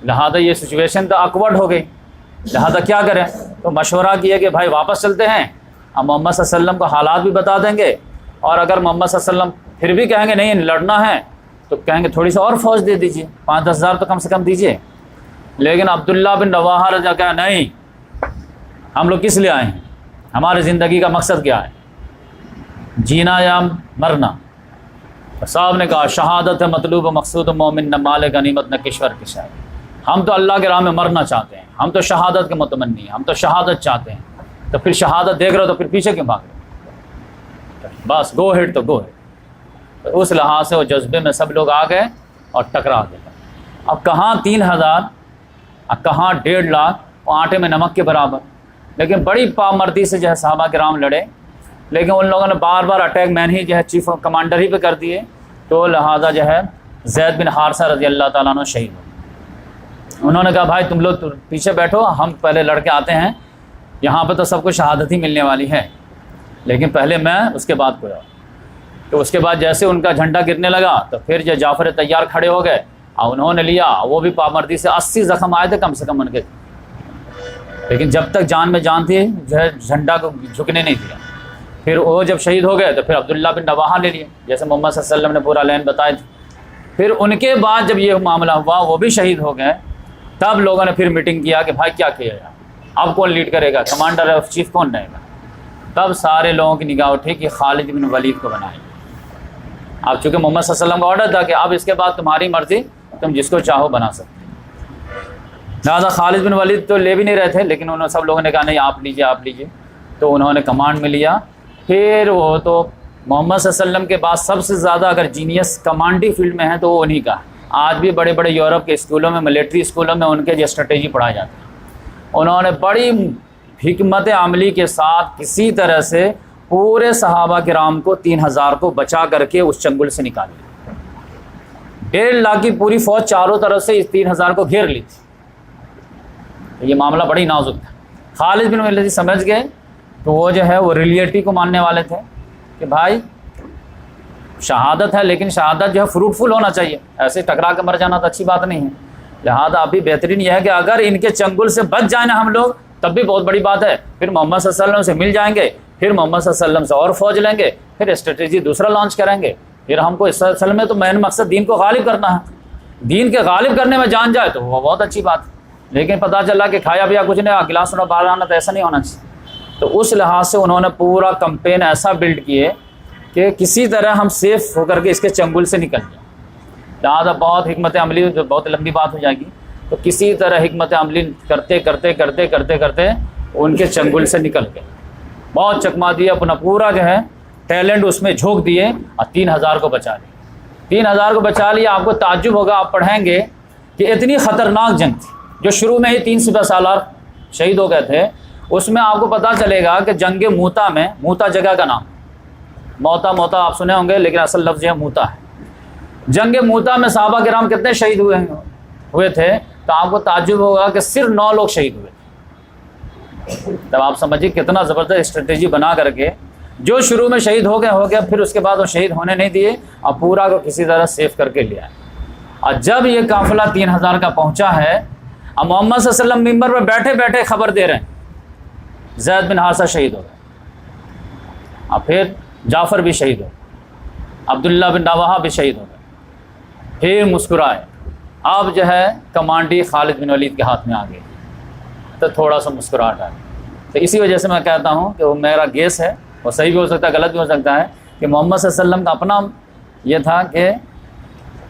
لہٰذا یہ سچویشن تو آکورڈ ہو گئی، لہٰذا کیا کریں؟ تو مشورہ کیا کہ بھائی واپس چلتے ہیں، اب محمد صلی اللہ علیہ وسلم کو حالات بھی بتا دیں گے، اور اگر محمد صلی اللہ علیہ وسلم پھر بھی کہیں گے نہیں لڑنا ہے تو کہیں گے تھوڑی سی اور فوج دے دیجیے، 5-10 ہزار تو کم سے کم دیجیے۔ لیکن عبداللہ بن رواحہ رضی اللہ کہا نہیں، ہم لوگ کس لیے آئے ہیں، ہماری زندگی کا مقصد کیا ہے، جینا یا مرنا۔ صاحب نے کہا شہادت ہے مطلوب و مقصود مومن، نہ مال غنیمت نہ کشور کی شاید، ہم تو اللہ کے راہ میں مرنا چاہتے ہیں، ہم تو شہادت کے متمنی ہیں، ہم تو شہادت چاہتے ہیں۔ تو پھر شہادت دیکھ رہے ہو تو پھر پیچھے کیوں بھاگ رہے؟ بس گو ہیڈ تو گو ہیڈ۔ تو اس لحاظ سے وہ جذبے میں سب لوگ آ گئے اور ٹکرا گئے۔ اب کہاں 3000 اور کہاں 1.5 لاکھ، آٹے میں نمک کے برابر۔ لیکن بڑی پامردی سے جو ہے صحابہ کرام لڑے، لیکن ان لوگوں نے بار بار اٹیک مین ہی جو ہے چیف کمانڈر ہی پہ کر دیے، تو لہٰذا جو ہے زید بن حارثہ رضی اللہ تعالیٰ عنہ شہید ہو۔ انہوں نے کہا بھائی تم لوگ پیچھے بیٹھو، ہم پہلے لڑکے آتے ہیں، یہاں پہ تو سب کو شہادت ہی ملنے والی ہے، لیکن پہلے میں اس کے بعد کوئی اور۔ تو اس کے بعد جیسے ان کا جھنڈا گرنے لگا تو پھر جو جعفر طیار کھڑے ہو گئے اور انہوں نے لیا، وہ بھی پامردی سے 80 زخم آئے تھے کم سے کم ان کے، لیکن جب تک جان میں جان تھی جو ہے جھنڈا کو جھکنے نہیں دیا۔ پھر وہ جب شہید ہو گئے تو پھر عبداللہ بن رواحہ لے لیے، جیسے محمد صلی اللہ علیہ وسلم نے پورا لائن بتایا تھا۔ پھر ان کے بعد جب یہ معاملہ ہوا وہ بھی شہید ہو گئے، تب لوگوں نے پھر میٹنگ کیا کہ بھائی کیا کیا جائے، اب کون لیڈ کرے گا، کمانڈر آف چیف کون رہے گا؟ تب سارے لوگوں کی نگاہ اٹھی کہ خالد بن ولید کو بنائیں۔ اب چونکہ محمد صلی اللہ علیہ وسلم کا آرڈر تھا کہ اب اس کے بعد تمہاری مرضی، تم جس کو چاہو بنا سکتے، لہٰذا خالد بن ولید تو لے بھی نہیں رہے تھے، لیکن انہوں سب لوگوں نے کہا نہیں آپ لیجئے آپ لیجئے، تو انہوں نے کمانڈ میں لیا۔ پھر وہ تو محمد صلی اللہ علیہ وسلم کے بعد سب سے زیادہ اگر جینیس کمانڈنگ فیلڈ میں ہیں تو وہ انہی کا ہے۔ آج بھی بڑے بڑے یورپ کے اسکولوں میں، ملٹری اسکولوں میں ان کے جو اسٹریٹجی پڑھایا جاتا ہے، انہوں نے بڑی حکمت عملی کے ساتھ کسی طرح سے پورے صحابہ کرام کو 3000 کو بچا کر کے اس چنگل سے نکال لیا۔ 1.5 لاکھ کی پوری فوج چاروں طرف سے اس 3000 کو گھیر لی تھی۔ یہ معاملہ بڑی نازک تھا۔ خالد بن ولید سمجھ گئے تو وہ جو ہے وہ ریئلٹی کو ماننے والے تھے کہ بھائی شہادت ہے، لیکن شہادت جو ہے فروٹفل ہونا چاہیے، ایسے ٹکرا کے مر جانا تو اچھی بات نہیں ہے۔ لہٰذا ابھی بہترین یہ ہے کہ اگر ان کے چنگل سے بچ جائیں نا ہم لوگ تب بھی بہت بڑی بات ہے، پھر محمد صلی اللہ علیہ وسلم سے مل جائیں گے، پھر محمد صلی اللہ علیہ وسلم سے اور فوج لیں گے، پھر اسٹریٹجی دوسرا لانچ کریں گے، پھر ہم کو اس اصل میں تو مین مقصد دین کو غالب کرنا ہے، دین کے غالب کرنے میں جان جائے تو وہ بہت اچھی بات ہے۔ لیکن پتہ چلا کہ کھایا پیا کچھ نہیں، گلاس میں باہر آنا، تو ایسا نہیں ہونا چاہیے۔ تو اس لحاظ سے انہوں نے پورا کمپین ایسا بلڈ کیے کہ کسی طرح ہم سیف ہو کر کے اس کے چنگل سے نکل جائیں۔ لہٰذا بہت حکمت عملی، بہت لمبی بات ہو جائے گی، تو کسی طرح حکمت عملی کرتے کرتے کرتے کرتے کرتے ان کے چنگل سے نکل گئے، بہت چکما دیا، اپنا پورا جو ہے ٹیلنٹ اس میں جھونک دیے اور 3000 کو بچا لیا۔ 3000 کو بچا لیا۔ آپ کو تعجب ہوگا، آپ پڑھیں گے کہ اتنی خطرناک جنگ تھی جو شروع میں ہی 3 سپہ سالار شہید ہو گئے تھے، اس میں آپ کو پتہ چلے گا کہ جنگ موتا میں، موتا جگہ کا نام، موتا آپ سنے ہوں گے لیکن اصل لفظ یہ موتا ہے۔ جنگ موتا میں صحابہ کرام کتنے شہید ہوئے تھے؟ تو آپ کو تعجب ہوگا کہ صرف 9 لوگ شہید ہوئے تھے۔ تب آپ سمجھیے کتنا زبردست اسٹریٹجی بنا کر کے جو شروع میں شہید ہو گیا، پھر اس کے بعد وہ شہید ہونے نہیں دیے اور پورا کو کسی طرح سیف کر کے لیا۔ اور جب یہ قافلہ 3000 کا پہنچا ہے اور محمد صلی اللہ علیہ وسلم ممبر پر بیٹھے بیٹھے خبر دے رہے ہیں زید بن حارثہ شہید ہو گئے، اور پھر جعفر بھی شہید ہو گئے، عبداللہ بن رواحہ بھی شہید ہو گئے، پھر مسکرائے۔ اب جو ہے کمانڈی خالد بن ولید کے ہاتھ میں آ گئی تو تھوڑا سا مسکراہٹ آ گئی۔ تو اسی وجہ سے میں کہتا ہوں کہ وہ میرا گیس ہے، وہ صحیح بھی ہو سکتا ہے غلط بھی ہو سکتا ہے، کہ محمد صلی اللہ علیہ وسلم کا اپنا یہ تھا کہ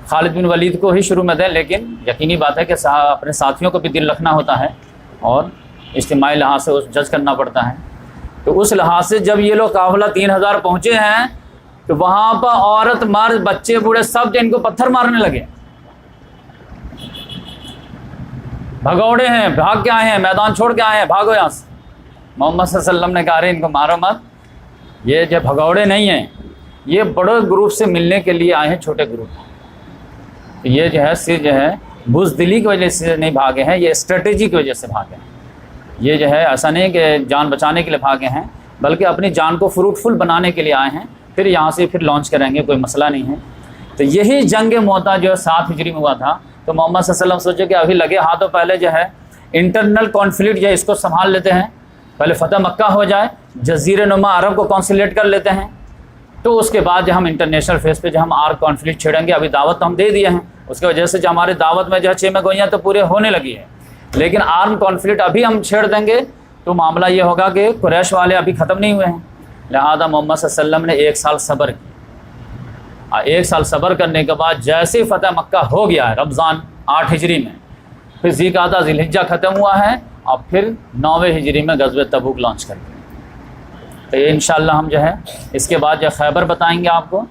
خالد بن ولید کو ہی شروع میں دیں، لیکن یقینی بات ہے کہ اپنے ساتھیوں کو بھی دل رکھنا ہوتا ہے اور اجتماعی لحاظ سے جج کرنا پڑتا ہے۔ تو اس لحاظ سے جب یہ لوگ قافلہ 3000 پہنچے ہیں تو وہاں پر عورت مرد بچے بوڑھے سب ان کو پتھر مارنے لگے، بھگوڑے ہیں، بھاگ کے آئے ہیں، میدان چھوڑ کے آئے ہیں، بھاگو یہاں سے۔ محمد صلی اللہ علیہ وسلم نے کہا رہے ان کو مارو مت، یہ جو بھگوڑے نہیں ہیں، یہ بڑے گروپ سے ملنے کے لیے آئے ہیں، چھوٹے گروپ۔ تو یہ جو ہے صرف جو ہے بزدلی کی وجہ سے نہیں بھاگے ہیں، یہ اسٹریٹجی کی وجہ سے بھاگے ہیں۔ یہ جو ہے ایسا نہیں کہ جان بچانے کے لیے بھاگے ہیں، بلکہ اپنی جان کو فروٹفل بنانے کے لیے آئے ہیں، پھر یہاں سے پھر لانچ کریں گے، کوئی مسئلہ نہیں ہے۔ تو یہی جنگ موتا جو 7 ہجری میں ہوا تھا، تو محمد صلی اللہ علیہ وسلم سوچے کہ ابھی لگے ہاتھوں پہلے جو ہے انٹرنل کانفلکٹ جو ہے اس کو سنبھال لیتے ہیں، پہلے فتح مکہ ہو جائے، جزیرہ نما عرب کو کانسولیٹ کر لیتے ہیں، تو اس کے بعد جو ہم انٹرنیشنل فیس پہ جو ہم آر کانفلکٹ چھیڑیں گے۔ ابھی دعوت تو ہم دے دیے ہیں، اس کی وجہ سے جو ہماری دعوت میں جو ہے 6 میں گوئیاں تو پورے ہونے لگی ہے، لیکن آرم کانفلکٹ ابھی ہم چھیڑ دیں گے تو معاملہ یہ ہوگا کہ قریش والے ابھی ختم نہیں ہوئے ہیں۔ لہذا محمد صلی اللہ علیہ وسلم نے 1 سال صبر کیا، اور 1 سال صبر کرنے کے بعد جیسے فتح مکہ ہو گیا ہے رمضان 8 ہجری میں، پھر ذی الحجہ ختم ہوا ہے، اور پھر 9ویں ہجری میں غزوہ تبوک لانچ کر دیا۔ تو یہ انشاءاللہ ہم جو ہے اس کے بعد جو خیبر بتائیں گے آپ کو،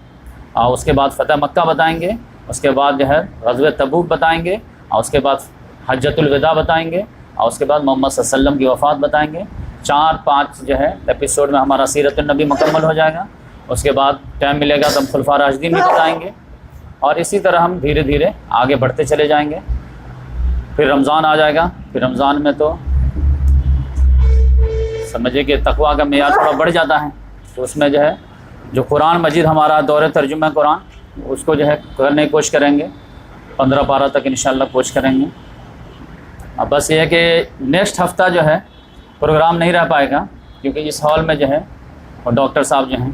اور اس کے بعد فتح مکہ بتائیں گے، اس کے بعد جو ہے غزوہ تبوک بتائیں گے، اور اس کے بعد حجۃ الوداع بتائیں گے، اور اس کے بعد محمد صلی اللہ علیہ وسلم کی وفات بتائیں گے۔ 4-5 جو ہے ایپیسوڈ میں ہمارا سیرت النبی مکمل ہو جائے گا۔ اس کے بعد ٹائم ملے گا تو ہم خلفاء راشدین بھی بتائیں گے، اور اسی طرح ہم دھیرے دھیرے آگے بڑھتے چلے جائیں گے۔ پھر رمضان آ جائے گا، پھر رمضان میں تو سمجھے کہ تقویٰ کا معیار تھوڑا بڑھ جاتا ہے، تو اس میں جو ہے جو قرآن مجید ہمارا دور ترجمہ قرآن اس کو جو ہے کرنے کی کوشش کریں گے، 15 پارہ تک انشاءاللہ کوشش کریں گے۔ اب بس یہ ہے کہ نیکسٹ ہفتہ جو ہے پروگرام نہیں رہ پائے گا، کیونکہ اس ہال میں جو ہے اور ڈاکٹر صاحب جو ہیں